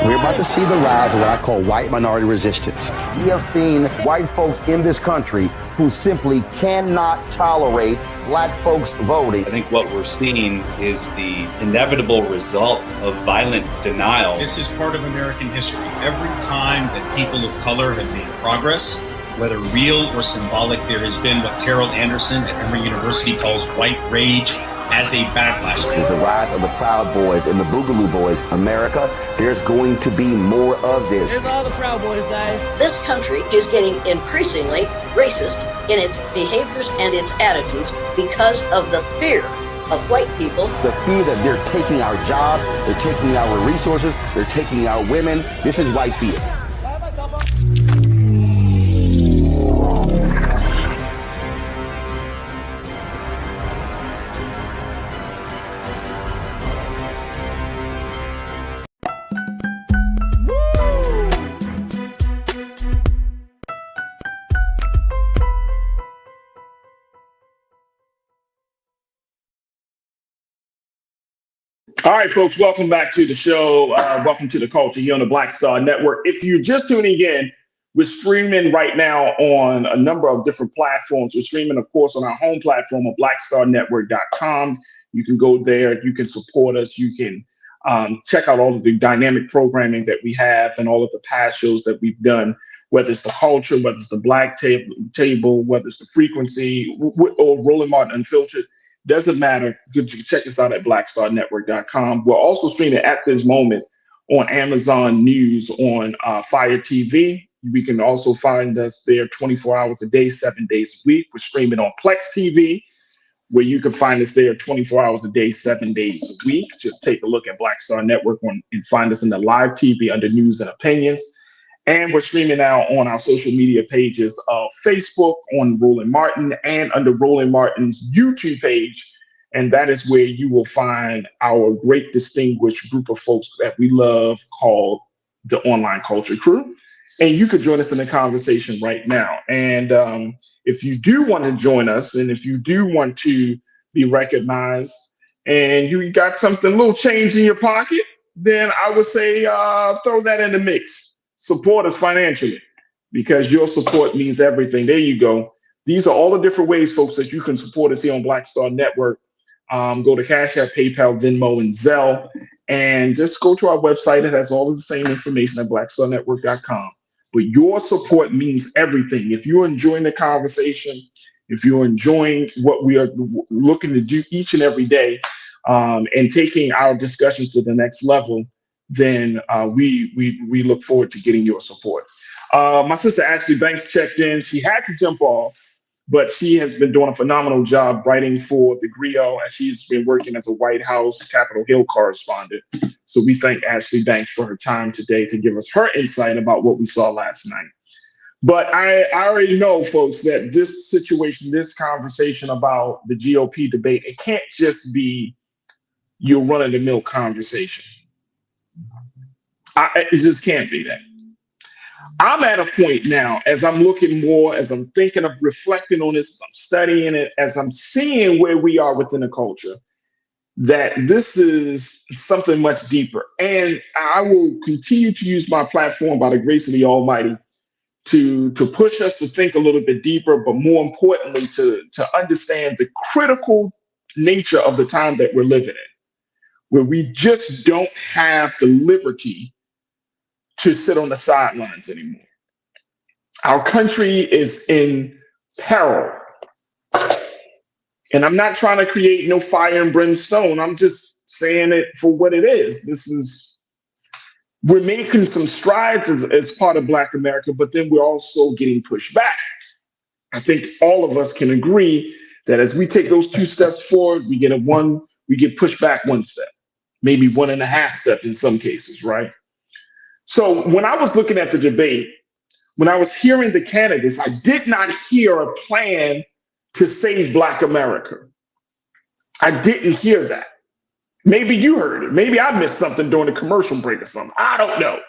we're about to see the rise of what I call white minority resistance. We have seen white folks in this country who simply cannot tolerate Black folks voting. I think what we're seeing is the inevitable result of violent denial. This is part of American history. Every time that people of color have made progress, whether real or symbolic, there has been what Carol Anderson at Emory University calls white rage as a backlash. This is the rise of the Proud Boys and the Boogaloo Boys. America, there's going to be more of this. Here's all the Proud Boys, guys. This country is getting increasingly racist in its behaviors and its attitudes because of the fear of white people. The fear that they're taking our jobs, they're taking our resources, they're taking our women. This is white fear. All right, folks, welcome back to the show. Welcome to the culture here on the Black Star Network. If you're just tuning in, we're streaming right now on a number of different platforms. We're streaming, of course, on our home platform of blackstarnetwork.com. You can go there. You can support us. You can check out all of the dynamic programming that we have and all of the past shows that we've done, whether it's the culture, whether it's the Black Table, whether it's the Frequency, or Roland Martin Unfiltered. Doesn't matter. You can check us out at blackstarnetwork.com. We're also streaming at this moment on Amazon News on Fire TV. We can also find us there 24 hours a day, 7 days a week. We're streaming on Plex TV, where you can find us there 24 hours a day, 7 days a week. Just take a look at Black Star Network and find us in the live TV under News and Opinions. And we're streaming now on our social media pages of Facebook on Roland Martin and under Roland Martin's YouTube page. And that is where you will find our great distinguished group of folks that we love called the Online Culture Crew. And you could join us in the conversation right now. And if you do want to join us, and if you do want to be recognized and you got something, a little change in your pocket, then I would say throw that in the mix. Support us financially, because your support means everything. There you go. These are all the different ways, folks, that you can support us here on Black Star Network. Go to Cash App, PayPal, Venmo, and Zelle, and just go to our website. It has all of the same information at blackstarnetwork.com. But your support means everything. If you're enjoying the conversation, if you're enjoying what we are looking to do each and every day, and taking our discussions to the next level, then we look forward to getting your support. My sister Ashley Banks checked in. She had to jump off, but she has been doing a phenomenal job writing for the Griot, and she's been working as a White House Capitol Hill correspondent. So we thank Ashley Banks for her time today to give us her insight about what we saw last night. But I already know, folks, that this situation, this conversation about the GOP debate, it can't just be your run-of-the-mill conversation. It just can't be that. I'm at a point now, as I'm looking more, as I'm thinking of reflecting on this, as I'm studying it, as I'm seeing where we are within the culture, that this is something much deeper. And I will continue to use my platform by the grace of the Almighty to push us to think a little bit deeper, but more importantly, to understand the critical nature of the time that we're living in, where we just don't have the liberty to sit on the sidelines anymore. Our country is in peril. And I'm not trying to create no fire and brimstone. I'm just saying it for what it is. We're making some strides as part of Black America, but then we're also getting pushed back. I think all of us can agree that as we take those 2 steps forward, we get pushed back 1 step, maybe 1.5 steps in some cases, right? So when I was looking at the debate, when I was hearing the candidates, I did not hear a plan to save Black America. I didn't hear that. Maybe you heard it. Maybe I missed something during the commercial break or something. I don't know.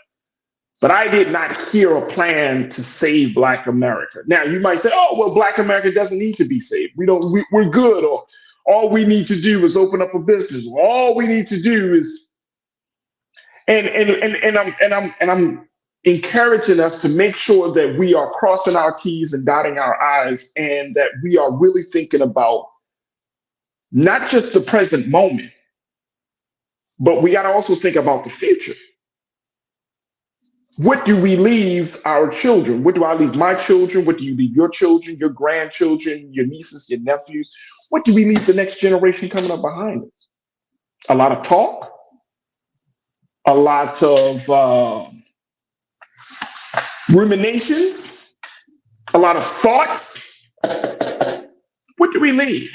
But I did not hear a plan to save Black America. Now, you might say, oh, well, Black America doesn't need to be saved. We're good. Or all we need to do is open up a business. Or all we need to do is, and I'm encouraging us to make sure that we are crossing our T's and dotting our I's, and that we are really thinking about not just the present moment, but we got to also think about the future. What do we leave our children? What do I leave my children? What do you leave your children, your grandchildren, your nieces, your nephews? What do we leave the next generation coming up behind us? A lot of talk, a lot of ruminations, a lot of thoughts. What do we leave?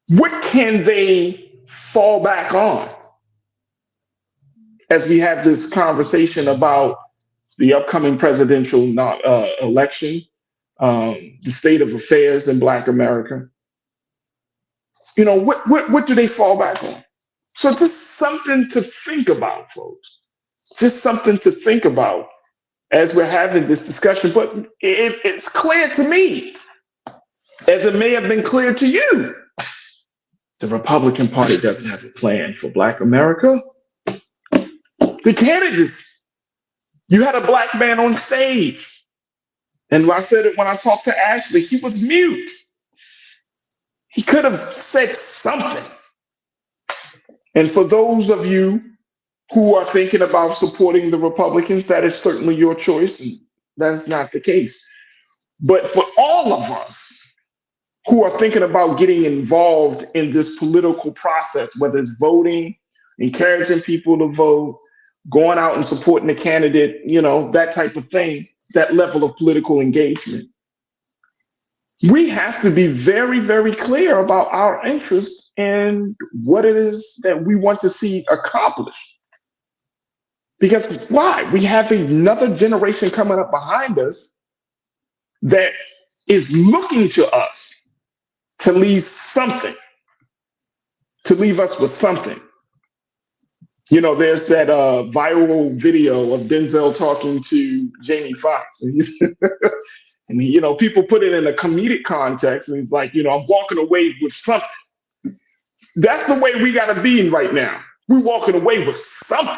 What can they fall back on as we have this conversation about the upcoming presidential election, the state of affairs in Black America? You know, what do they fall back on? So just something to think about, folks. Just something to think about as we're having this discussion. But it's clear to me, as it may have been clear to you, the Republican Party doesn't have a plan for Black America. The candidates, you had a Black man on stage. And I said it when I talked to Ashley, he was mute. He could have said something. And for those of you who are thinking about supporting the Republicans, that is certainly your choice, and that's not the case. But for all of us who are thinking about getting involved in this political process, whether it's voting, encouraging people to vote, going out and supporting the candidate, you know, that type of thing, that level of political engagement, we have to be very, very clear about our interest and what it is that we want to see accomplished. Because why? We have another generation coming up behind us that is looking to us to leave something, to leave us with something. You know, there's that viral video of Denzel talking to Jamie Foxx. And you know, people put it in a comedic context, and he's like, you know, I'm walking away with something. That's the way we got to be right now. We're walking away with something.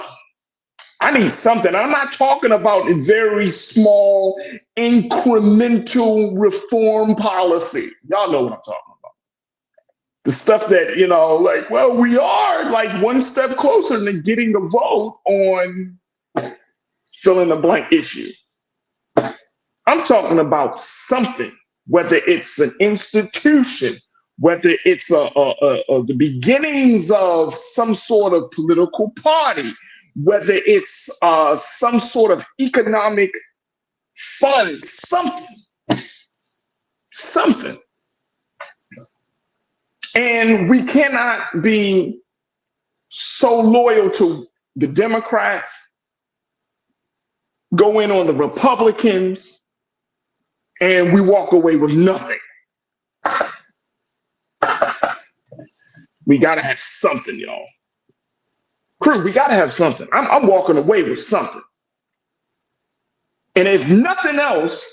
I need something. I'm not talking about a very small, incremental reform policy. Y'all know what I'm talking about. The stuff that, you know, like, well, we are like one step closer to getting the vote on fill in the blank issue. I'm talking about something, whether it's an institution, whether it's the beginnings of some sort of political party, whether it's some sort of economic fund, something. And we cannot be so loyal to the Democrats, go in on the Republicans, and we walk away with nothing. We got to have something, y'all. Crew, we got to have something. I'm walking away with something. And if nothing else,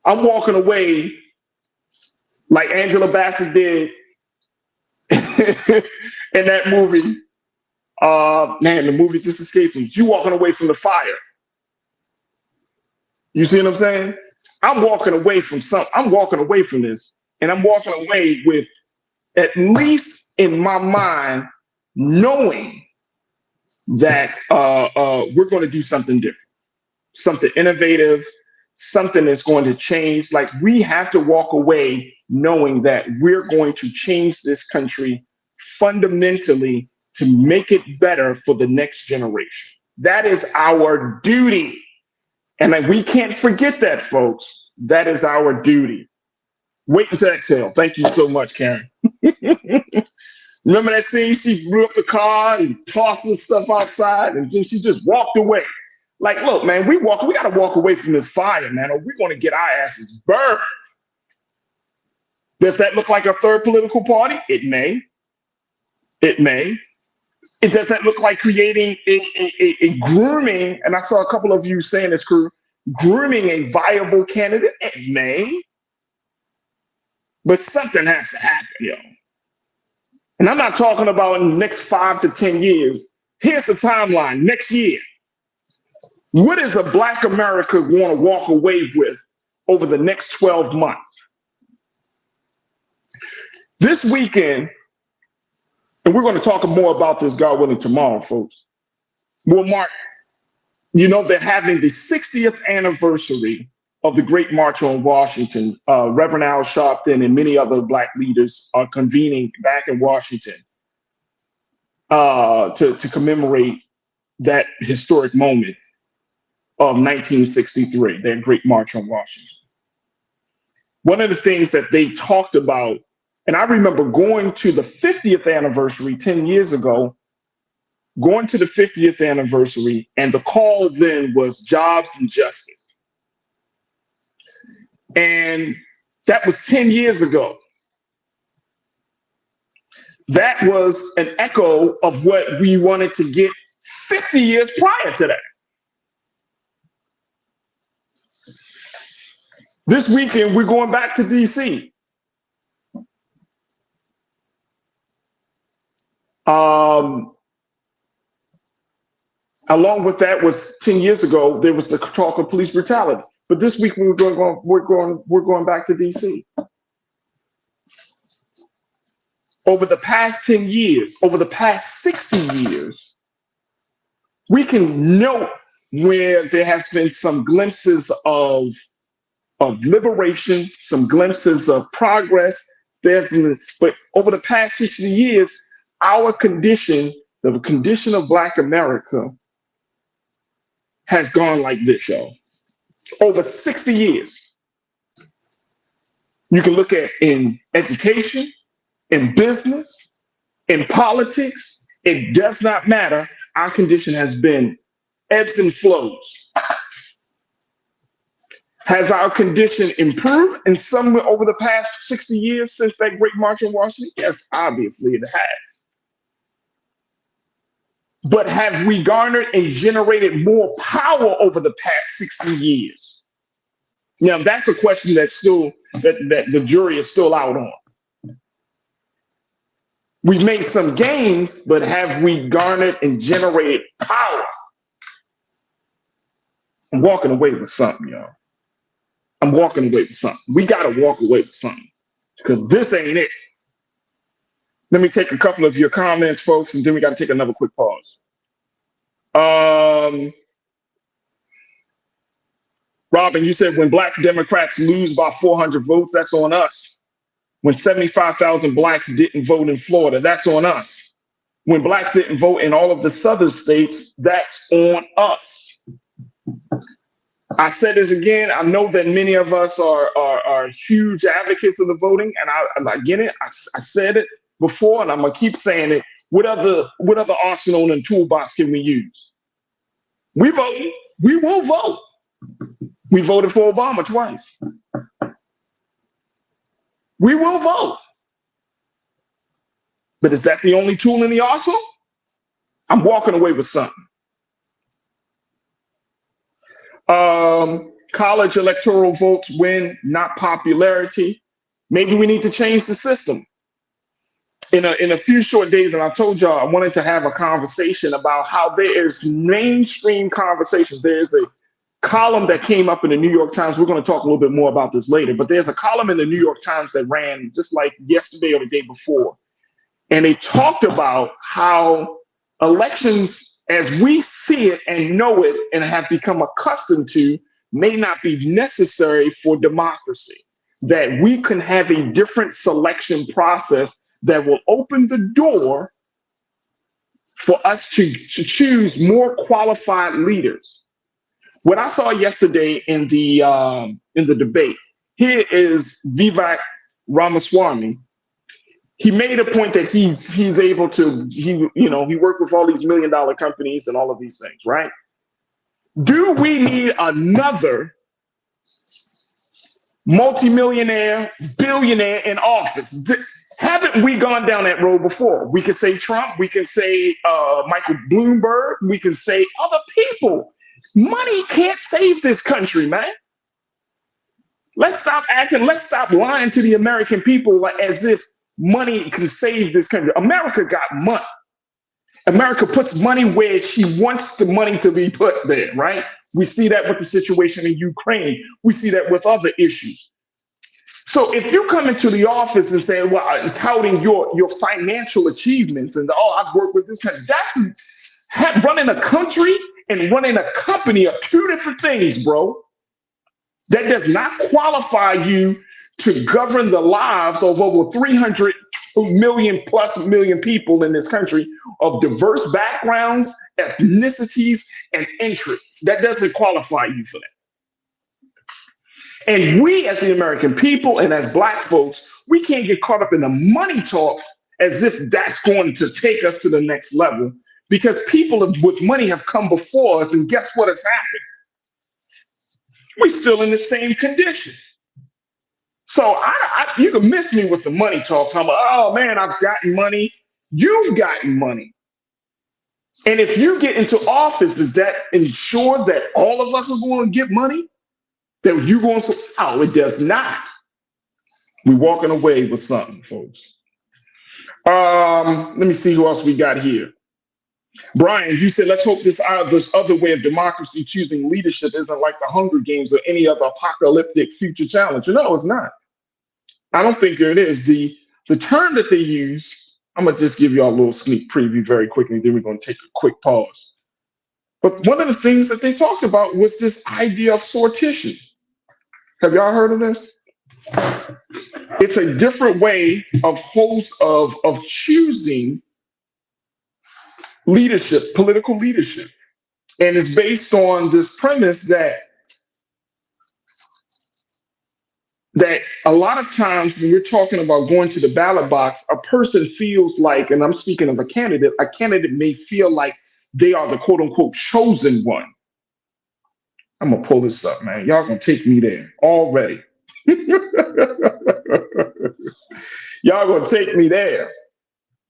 I'm walking away like Angela Bassett did in that movie. Man, the movie just escaped me. You walking away from the fire. You see what I'm saying? I'm walking away from something. I'm walking away from this. And I'm walking away with, at least in my mind, knowing that we're going to do something different, something innovative, something that's going to change. Like, we have to walk away knowing that we're going to change this country fundamentally to make it better for the next generation. That is our duty. And we can't forget that, folks. That is our duty. Wait until exhale. Thank you so much, Karen. Remember that scene? She blew up the car and tossed the stuff outside, and then she just walked away. Like, look, man, we got to walk away from this fire, man, or we're going to get our asses burned. Does that look like a third political party? It may. It may. It doesn't look like creating a grooming, and I saw a couple of you saying this, crew, grooming a viable candidate. It may. But something has to happen, yo. And I'm not talking about in the next 5 to 10 years. Here's the timeline. Next year. What is a Black America want to walk away with over the next 12 months? This weekend, and we're going to talk more about this, God willing, tomorrow, folks, we'll mark they're having the 60th anniversary of the Great March on Washington. Reverend Al Sharpton and many other Black leaders are convening back in Washington to commemorate that historic moment of 1963, their Great March on Washington. One of the things that they talked about, and I remember going to the 50th anniversary 10 years ago, going to the 50th anniversary, and the call then was jobs and justice. And that was 10 years ago. That was an echo of what we wanted to get 50 years prior to that. This weekend, we're going back to DC. Along with that was 10 years ago, there was the talk of police brutality. But this week we're going back to DC. Over the past 10 years, over the past 60 years, we can note where there has been some glimpses of liberation, some glimpses of progress. But over the past 60 years, our condition, the condition of Black America, has gone like this, y'all. Over 60 years. You can look at in education, in business, in politics. It does not matter. Our condition has been ebbs and flows. Has our condition improved in some way over the past 60 years since that Great March on Washington? Yes, obviously it has. But have we garnered and generated more power over the past 60 years? Now, that's a question that's still, that the jury is still out on. We've made some gains, but have we garnered and generated power? I'm walking away with something, y'all. I'm walking away with something. We got to walk away with something because this ain't it. Let me take a couple of your comments, folks, and then we got to take another quick pause. Robin, you said when Black Democrats lose by 400 votes, that's on us. When 75,000 Blacks didn't vote in Florida, that's on us. When Blacks didn't vote in all of the southern states, that's on us. I said this again. I know that many of us are huge advocates of the voting, and I get it. I said it before, and I'm gonna keep saying it. What other arsenal in the toolbox can we use? We vote. We will vote. We voted for Obama twice. We will vote. But is that the only tool in the arsenal? I'm walking away with something. College electoral votes win, not popularity. Maybe we need to change the system. In a few short days, and I told y'all I wanted to have a conversation about how there is mainstream conversations. There's a column that came up in the New York Times. We're going to talk a little bit more about this later, but there's a column in the New York Times that ran just like yesterday or the day before. And they talked about how elections, as we see it and know it and have become accustomed to, may not be necessary for democracy. That we can have a different selection process that will open the door for us to choose more qualified leaders. What I saw yesterday in the debate, here is Vivek Ramaswamy. He made a point that he's able to, he worked with all these $1 million companies and all of these things, right? Do we need another multimillionaire, billionaire in office? Haven't we gone down that road before? We can say Trump, we can say Michael Bloomberg, we can say other people. Money can't save this country, man. Let's stop acting, let's stop lying to the American people as if money can save this country. America got money. America puts money where she wants the money to be put there, right? We see that with the situation in Ukraine. We see that with other issues. So if you come into the office and say, well, I'm touting your financial achievements and, oh, I've worked with this country, that's running a country and running a company are two different things, bro. That does not qualify you to govern the lives of over 300 million people in this country of diverse backgrounds, ethnicities, and interests. That doesn't qualify you for that. And we, as the American people and as Black folks, we can't get caught up in the money talk as if that's going to take us to the next level, because people with money have come before us, and guess what has happened? We're still in the same condition. So you can miss me with the money talk. Talking about, oh man, I've gotten money. You've gotten money. And if you get into office, does that ensure that all of us are going to get money? That you're going to? Oh, it does not. We're walking away with something, folks. Let me see who else we got here. Brian, you said, let's hope this other way of democracy choosing leadership isn't like the Hunger Games or any other apocalyptic future challenge. No, it's not. I don't think it is. The term that they use, I'm going to just give you all a little sneak preview very quickly, then we're going to take a quick pause. But one of the things that they talked about was this idea of sortition. Have y'all heard of this? It's a different way of choosing leadership, political leadership. And it's based on this premise that a lot of times when we're talking about going to the ballot box, a person feels like, and I'm speaking of a candidate may feel like they are the quote unquote chosen one. I'm gonna pull this up, man. Y'all gonna take me there already. Y'all gonna take me there.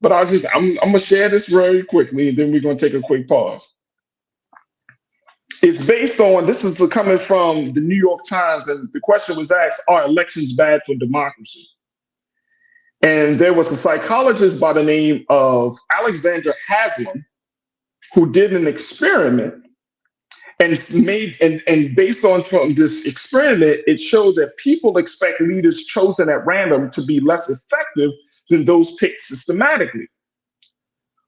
But I'm gonna share this very quickly, and then we're gonna take a quick pause. It's based on, this is coming from the New York Times, and the question was asked, are elections bad for democracy? And there was a psychologist by the name of Alexander Haslam who did an experiment and based on this experiment, it showed that people expect leaders chosen at random to be less effective than those picked systematically.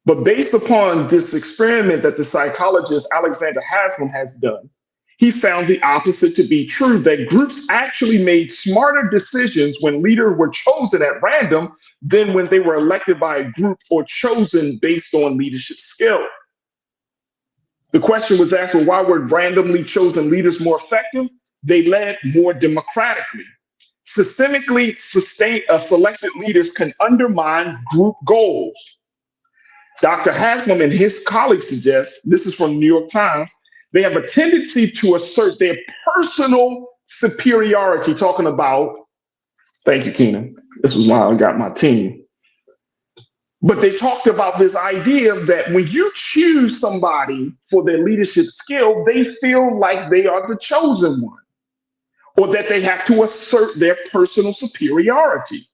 But based upon this experiment that the psychologist Alexander Haslam has done, he found the opposite to be true, that groups actually made smarter decisions when leaders were chosen at random than when they were elected by a group or chosen based on leadership skill. The question was asked, well, why were randomly chosen leaders more effective? They led more democratically. Systemically selected leaders can undermine group goals. Dr. Haslam and his colleagues suggest, this is from the New York Times, they have a tendency to assert their personal superiority, talking about, thank you, Keenan, this was why I got my team. But they talked about this idea that when you choose somebody for their leadership skill, they feel like they are the chosen one, or that they have to assert their personal superiority.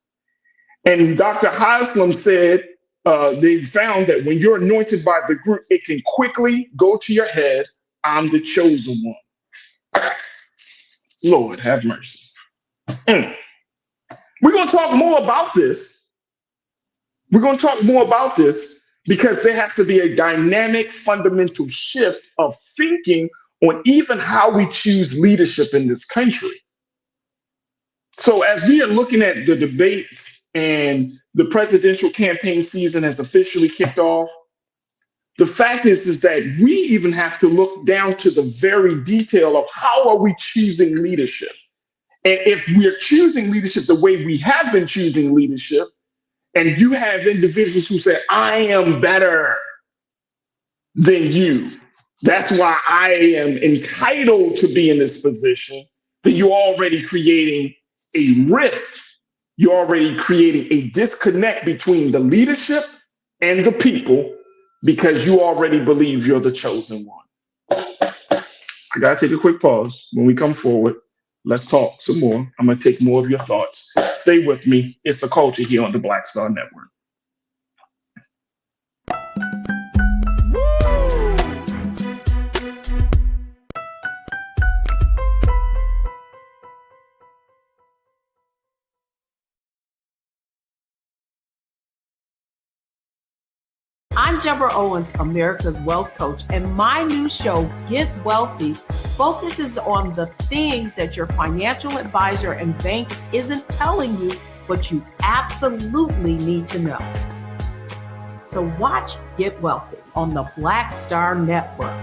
And Dr. Haslam said, they found that when you're anointed by the group, it can quickly go to your head, I'm the chosen one. Lord have mercy. We're going to talk more about this. We're going to talk more about this because there has to be a dynamic, fundamental shift of thinking on even how we choose leadership in this country. So as we are looking at the debates and the presidential campaign season has officially kicked off, the fact is that we even have to look down to the very detail of how are we choosing leadership. And if we're choosing leadership the way we have been choosing leadership, and you have individuals who say, I am better than you, that's why I am entitled to be in this position, then you're already creating a rift. You're already creating a disconnect between the leadership and the people because you already believe you're the chosen one. I gotta take a quick pause. When we come forward, let's talk some more. I'm gonna take more of your thoughts. Stay with me. It's The Culture here on the Black Star Network. I'm I'm Deborah Owens, America's Wealth Coach, and my new show, Get Wealthy, focuses on the things that your financial advisor and bank isn't telling you, but you absolutely need to know. So watch Get Wealthy on the Black Star Network.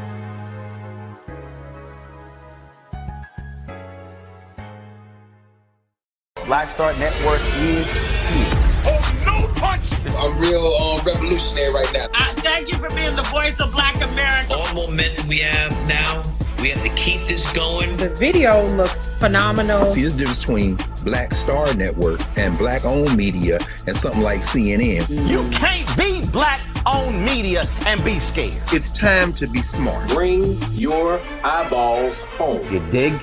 Black Star Network is here. Oh, no punch! I'm real revolutionary right now. Thank you for being the voice of Black America. All momentum we have now, we have to keep this going. The video looks phenomenal. See, there's a difference between Black Star Network and black-owned media and something like CNN. You can't be black-owned media and be scared. It's time to be smart. Bring your eyeballs home. You dig?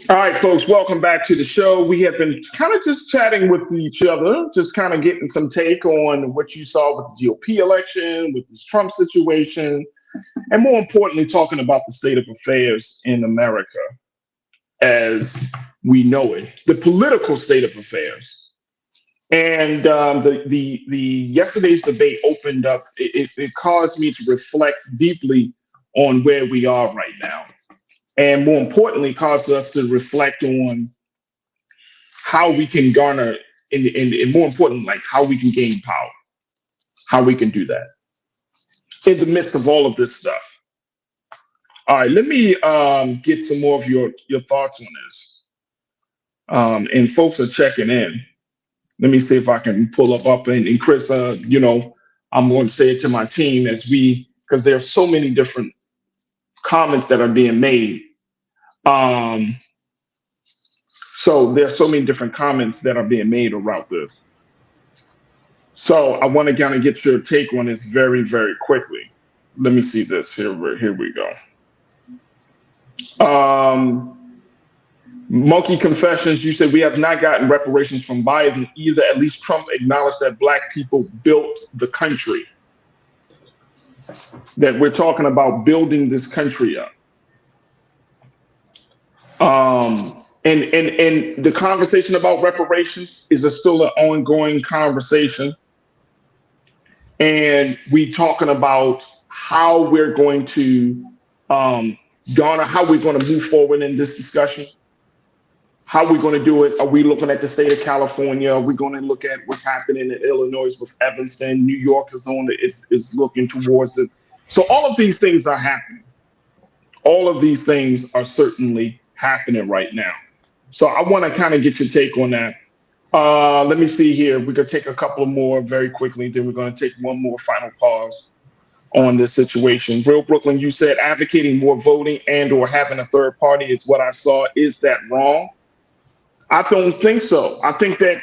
All right, folks, welcome back to the show. We have been kind of just chatting with each other, just kind of getting some take on what you saw with the GOP election, with this Trump situation, and more importantly, talking about the state of affairs in America as we know it, the political state of affairs. And the yesterday's debate opened up, it caused me to reflect deeply on where we are right now. And more importantly, caused us to reflect on how we can garner, and more important, like how we can gain power, how we can do that in the midst of all of this stuff. All right, let me get some more of your thoughts on this. And folks are checking in. Let me see if I can pull up. And Chris, you know, I'm going to say it to my team because there's so many different comments that are being made. So there's so many different comments that are being made about this. So I want to kind of get your take on this very, very quickly. Let me see this. Here we go. Monkey Confessions, you said we have not gotten reparations from Biden either. At least Trump acknowledged that Black people built the country. That we're talking about building this country up. And the conversation about reparations is still an ongoing conversation. And we talking about how we're going to garner, how we're going to move forward in this discussion. How we're going to do it? Are we looking at the state of California? Are we going to look at what's happening in Illinois with Evanston? New York is looking towards it. So all of these things are happening. All of these things are certainly happening right now. So I want to kind of get your take on that. Let me see here. We're going to take a couple more very quickly. Then we're going to take one more final pause on this situation. Real Brooklyn, you said advocating more voting and or having a third party is what I saw. Is that wrong? I don't think so. I think that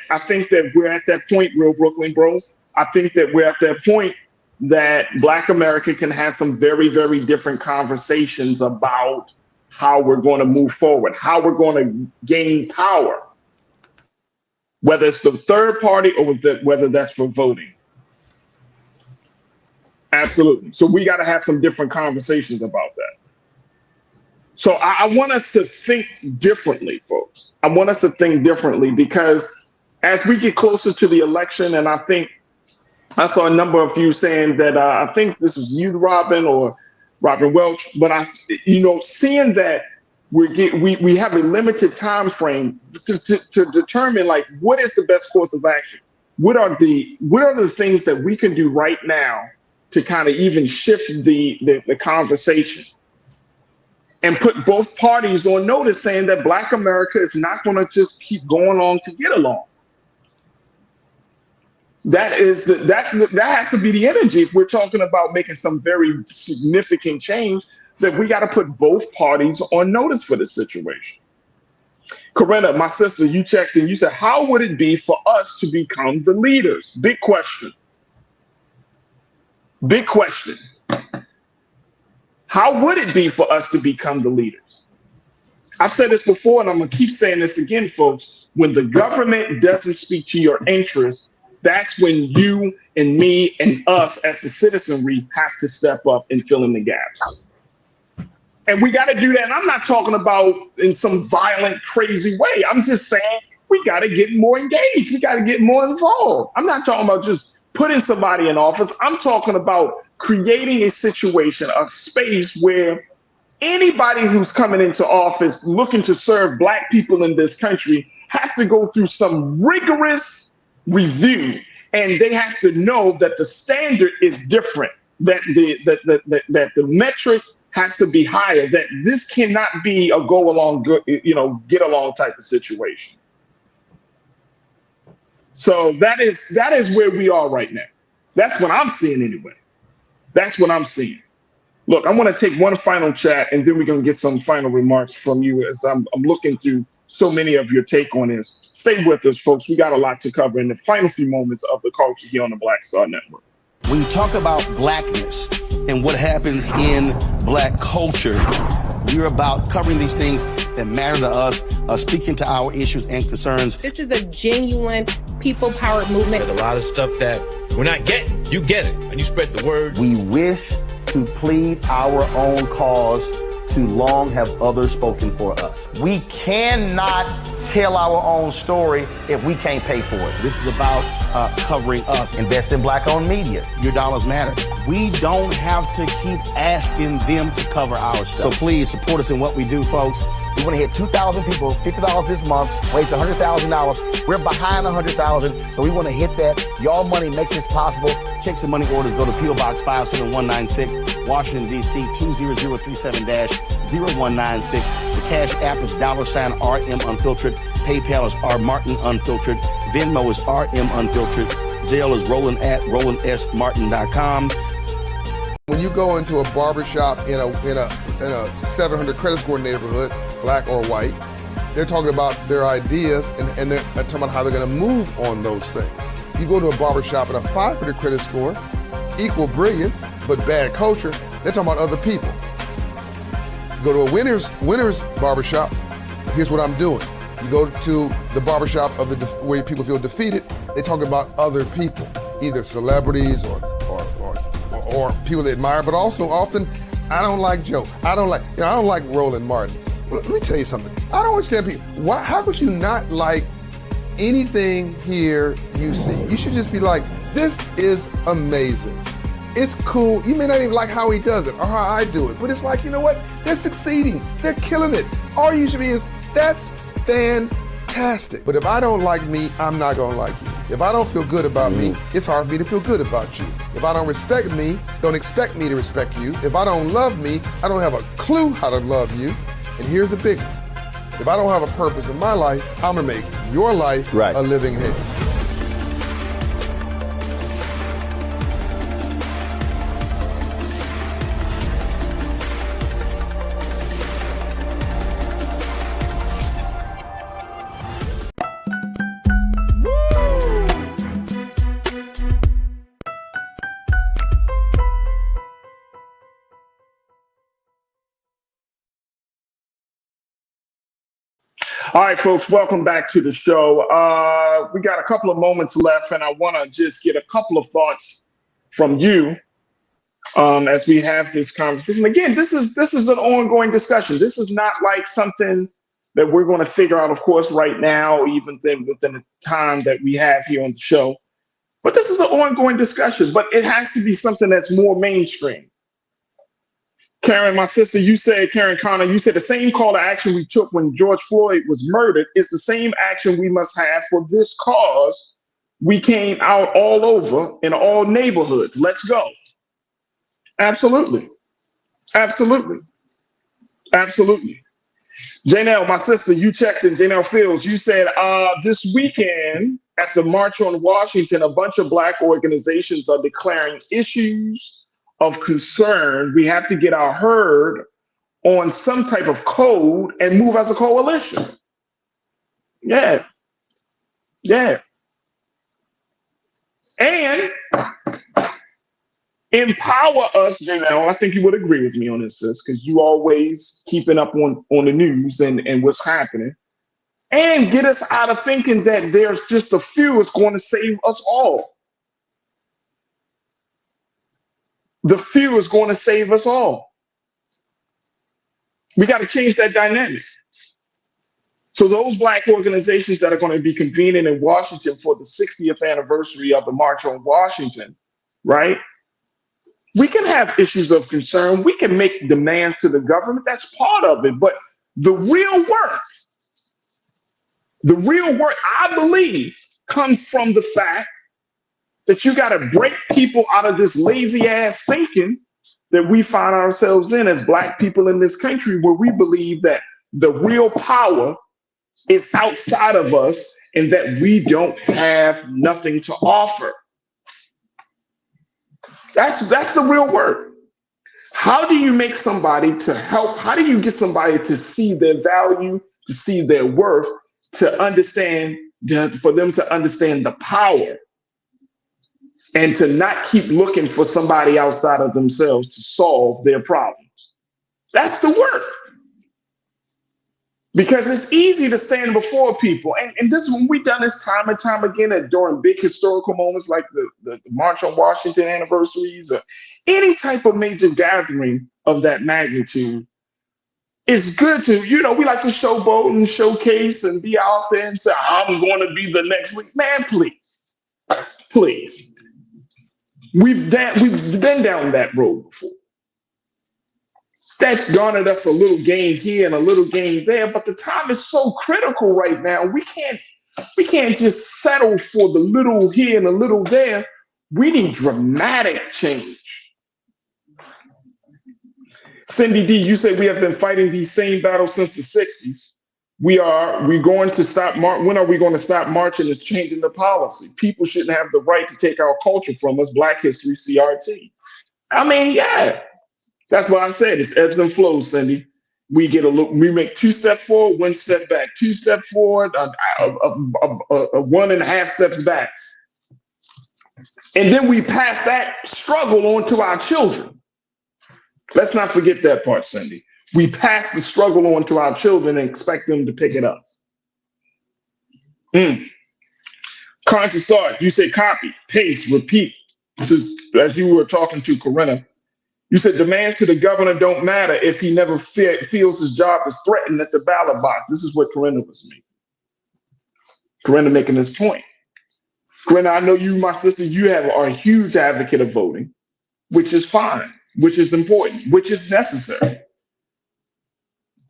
we're at that point, Real Brooklyn, bro. I think that we're at that point that Black America can have some very, very different conversations about how we're going to move forward, how we're going to gain power, whether it's the third party or whether that's for voting. Absolutely. So we got to have some different conversations about that. So I want us to think differently, folks. I want us to think differently because as we get closer to the election, and I think I saw a number of you saying that I think this is you, Robin, or Robin Welch, but seeing that we have a limited time frame to determine like what is the best course of action. What are the things that we can do right now to kind of even shift the conversation and put both parties on notice, saying that Black America is not going to just keep going on to get along. That has to be the energy. If we're talking about making some very significant change, that we got to put both parties on notice for this situation. Corinna, my sister, you checked in. You said, how would it be for us to become the leaders? Big question. Big question. How would it be for us to become the leaders? I've said this before, and I'm going to keep saying this again, folks. When the government doesn't speak to your interests, That's when you and me and us as the citizenry have to step up and fill in the gaps. And we got to do that. And I'm not talking about in some violent, crazy way. I'm just saying we got to get more engaged. We got to get more involved. I'm not talking about just putting somebody in office. I'm talking about creating a situation, a space where anybody who's coming into office looking to serve Black people in this country have to go through some rigorous review. And they have to know that the standard is different, that the metric has to be higher, that this cannot be a go along, get along type of situation. So that is where we are right now. That's what I'm seeing anyway. That's what I'm seeing. Look, I want to take one final chat, and then we're going to get some final remarks from you as I'm looking through so many of your take on this. Stay with us, folks. We got a lot to cover in the final few moments of the culture here on the Black Star Network. When you talk about blackness and what happens in Black culture, we're about covering these things that matter to us, speaking to our issues and concerns. This is a genuine people-powered movement. There's a lot of stuff that we're not getting. You get it, and you spread the word. We wish to plead our own cause. Too long have others spoken for us. We cannot tell our own story if we can't pay for it. This is about covering us. Invest in Black-owned media. Your dollars matter. We don't have to keep asking them to cover our stuff. So please support us in what we do, folks. We want to hit 2,000 people, $50 this month, raise $100,000. We're behind 100,000, so we want to hit that. Y'all money makes this possible. Checks and money orders go to P.O. Box 57196, Washington, D.C. 20037-0196. The Cash App is $RM Unfiltered. PayPal is R Martin Unfiltered. Venmo is RM Unfiltered. Zelle is RolandSMartin.com. When you go into a barbershop in a 700 credit score neighborhood, Black or white, they're talking about their ideas and they're talking about how they're going to move on those things. You go to a barbershop in a 500 credit score, equal brilliance, but bad culture, they're talking about other people. You go to a winner's barbershop, here's what I'm doing. You go to the barbershop of where people feel defeated, they talk about other people, either celebrities or people they admire, but also often, I don't like Joe. I don't like Roland Martin. Well, let me tell you something. I don't understand people. How could you not like anything here you see? You should just be like, this is amazing. It's cool. You may not even like how he does it or how I do it, but it's like, you know what? They're succeeding. They're killing it. All you should be is, that's fantastic. But if I don't like me, I'm not gonna like you. If I don't feel good about me, it's hard for me to feel good about you. If I don't respect me, don't expect me to respect you. If I don't love me, I don't have a clue how to love you. And here's the big one. If I don't have a purpose in my life, I'm gonna make your life a living hell. All right, folks, welcome back to the show. We got a couple of moments left, and I want to just get a couple of thoughts from you as we have this conversation. Again, this is an ongoing discussion. This is not like something that we're going to figure out, of course, right now, even within the time that we have here on the show. But this is an ongoing discussion, but it has to be something that's more mainstream. Karen, my sister, Karen Connor, you said the same call to action we took when George Floyd was murdered is the same action we must have for this cause. We came out all over in all neighborhoods. Let's go. Absolutely. Absolutely. Absolutely. Janelle, my sister, you checked in. Janelle Fields, you said this weekend at the March on Washington, a bunch of Black organizations are declaring issues of concern. We have to get our herd on some type of code and move as a coalition. Yeah. Yeah. And empower us, Janelle. I think you would agree with me on this, sis, because you always keeping up on the news and what's happening. and get us out of thinking that there's just a few that's going to save us all. The few is going to save us all. We got to change that dynamic. So those Black organizations that are going to be convening in Washington for the 60th anniversary of the March on Washington, right? We can have issues of concern. We can make demands to the government. That's part of it. But the real work, I believe, comes from the fact that you got to break people out of this lazy ass thinking that we find ourselves in as Black people in this country, where we believe that the real power is outside of us and that we don't have nothing to offer. That's the real work. How do you make somebody to help? How do you get somebody to see their value, to see their worth, to understand, for them to understand the power, and to not keep looking for somebody outside of themselves to solve their problems? That's the work. Because it's easy to stand before people. And this, when we've done this time and time again during big historical moments like the March on Washington anniversaries, or any type of major gathering of that magnitude, it's good to, we like to showboat and showcase and be out there and say, I'm going to be the next leader. Man, please. Please. We've been down that road before. That's garnered us a little gain here and a little gain there, but the time is so critical right now. We can't just settle for the little here and a little there. We need dramatic change. Cindy D, you say we have been fighting these same battles since the 60s. We're going to stop. When are we going to stop marching and changing the policy? People shouldn't have the right to take our culture from us. Black History, CRT. I mean, yeah. That's why I said it's ebbs and flows, Cindy. We make 2 steps forward, 1 step back, 2 steps forward, 1.5 steps back. And then we pass that struggle on to our children. Let's not forget that part, Cindy. We pass the struggle on to our children and expect them to pick it up. Conscious thought, you say copy, paste, repeat. As you were talking to Corinna, you said demands to the governor don't matter if he never feels his job is threatened at the ballot box. This is what Corinna was making. Corinna making this point. Corinna, I know you, my sister, you are a huge advocate of voting, which is fine, which is important, which is necessary.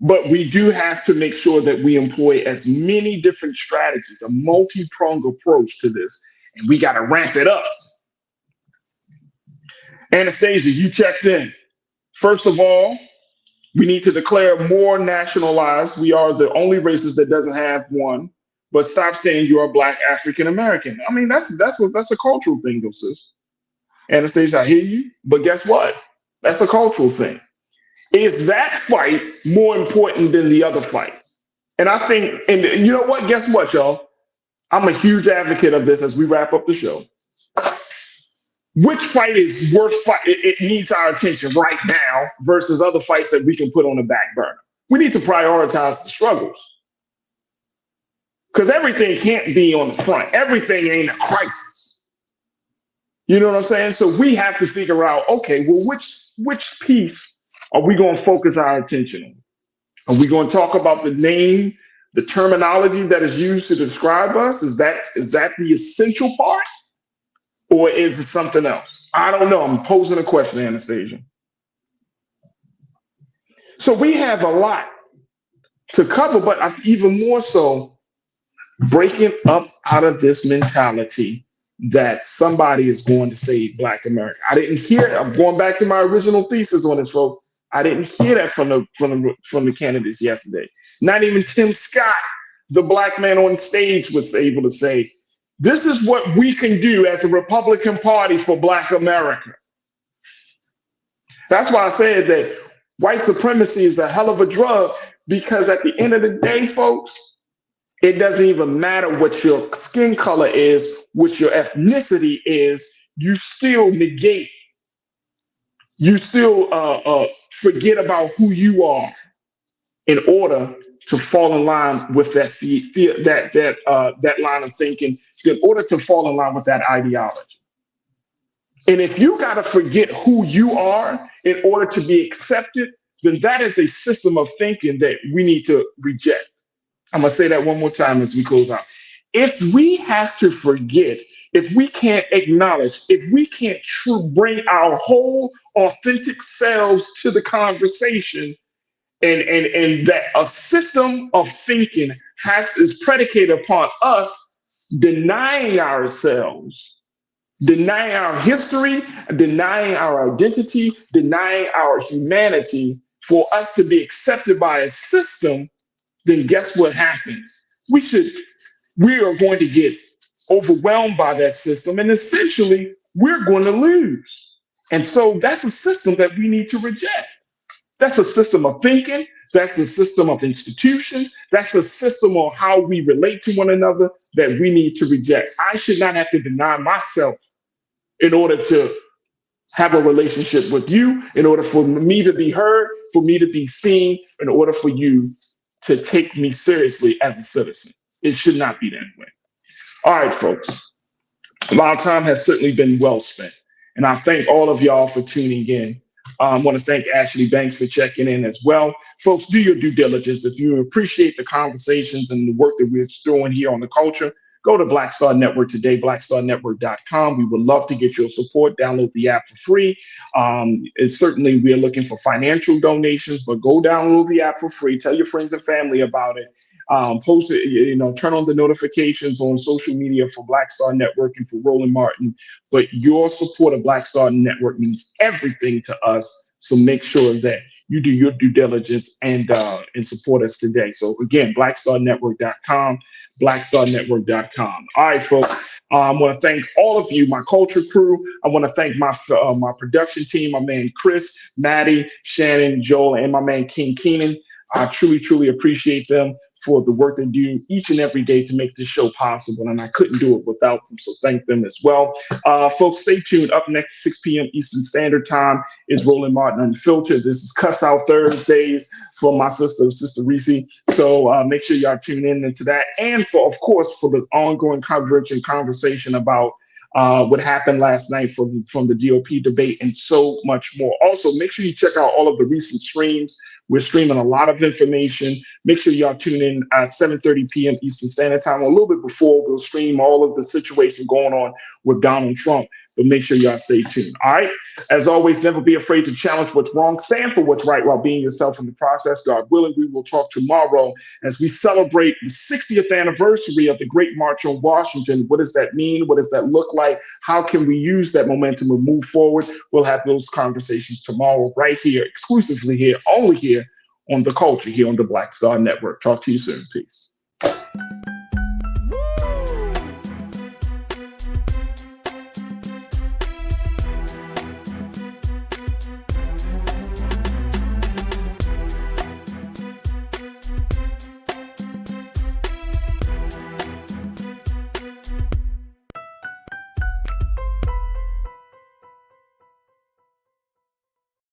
But we do have to make sure that we employ as many different strategies, a multi-pronged approach to this, and we got to ramp it up. Anastasia, you checked in. First of all, we need to declare more nationalized. We are the only races that doesn't have one, but stop saying you are Black African American. I mean, that's a cultural thing, though, sis. Anastasia, I hear you, but guess what? That's a cultural thing. Is that fight more important than the other fights? And I think, and you know what? Guess what, y'all? I'm a huge advocate of this as we wrap up the show. Which fight is worth fight? It needs our attention right now versus other fights that we can put on the back burner. We need to prioritize the struggles. Because everything can't be on the front. Everything ain't a crisis. You know what I'm saying? So we have to figure out, okay, well, which piece are we going to focus our attention on? Are we going to talk about the name, the terminology that is used to describe us? Is that the essential part? Or is it something else? I don't know. I'm posing a question, Anastasia. So we have a lot to cover, but even more so, breaking up out of this mentality that somebody is going to save Black America. I didn't hear it. I'm going back to my original thesis on this, folks. I didn't hear that from the candidates yesterday. Not even Tim Scott, the Black man on stage, was able to say, this is what we can do as the Republican Party for Black America. That's why I said that white supremacy is a hell of a drug, because at the end of the day, folks, it doesn't even matter what your skin color is, what your ethnicity is, you still negate. You still forget about who you are. in order to fall in line with that line of thinking, in order to fall in line with that ideology. And if you got to forget who you are in order to be accepted, then that is a system of thinking that we need to reject. I'm going to say that one more time as we close out. If we have to forget, if we can't acknowledge, if we can't bring our whole authentic selves to the conversation, and that a system of thinking is predicated upon us denying ourselves, denying our history, denying our identity, denying our humanity for us to be accepted by a system, then guess what happens? We are going to get overwhelmed by that system, and essentially we're going to lose. And so that's a system that we need to reject. That's a system of thinking. That's a system of institutions. That's a system of how we relate to one another that we need to reject. I should not have to deny myself in order to have a relationship with you, in order for me to be heard, for me to be seen, in order for you to take me seriously as a citizen. It should not be that way. All right, folks. A lot of time has certainly been well spent. And I thank all of y'all for tuning in. I want to thank Ashley Banks for checking in as well. Folks, do your due diligence. If you appreciate the conversations and the work that we're doing here on the culture, go to Black Star Network today, blackstarnetwork.com. We would love to get your support. Download the app for free. And certainly we are looking for financial donations, but go download the app for free. Tell your friends and family about it. Post it, turn on the notifications on social media for Black Star Network and for Roland Martin. But your support of Black Star Network means everything to us. So make sure that you do your due diligence and support us today. So again, blackstarnetwork.com, blackstarnetwork.com. All right, folks. I want to thank all of you, my culture crew. I want to thank my production team, my man Chris, Maddie, Shannon, Joel, and my man King Keenan. I truly, truly appreciate them for the work they do each and every day to make this show possible. And I couldn't do it without them. So thank them as well. Folks, stay tuned. Up next, 6 p.m. Eastern Standard Time is Roland Martin Unfiltered. This is Cuss Out Thursdays for my Sister Reese. So make sure y'all tune in into that. And for the ongoing coverage and conversation about what happened last night from the GOP debate and so much more. Also, make sure you check out all of the recent streams. We're streaming a lot of information. Make sure y'all tune in at 7:30 p.m. Eastern Standard Time. A little bit before, we'll stream all of the situation going on with Donald Trump. But make sure y'all stay tuned. All right. As always, never be afraid to challenge what's wrong. Stand for what's right while being yourself in the process. God willing, we will talk tomorrow as we celebrate the 60th anniversary of the Great March on Washington. What does that mean? What does that look like? How can we use that momentum and move forward? We'll have those conversations tomorrow right here, exclusively here, only here on The Culture, here on the Black Star Network. Talk to you soon. Peace.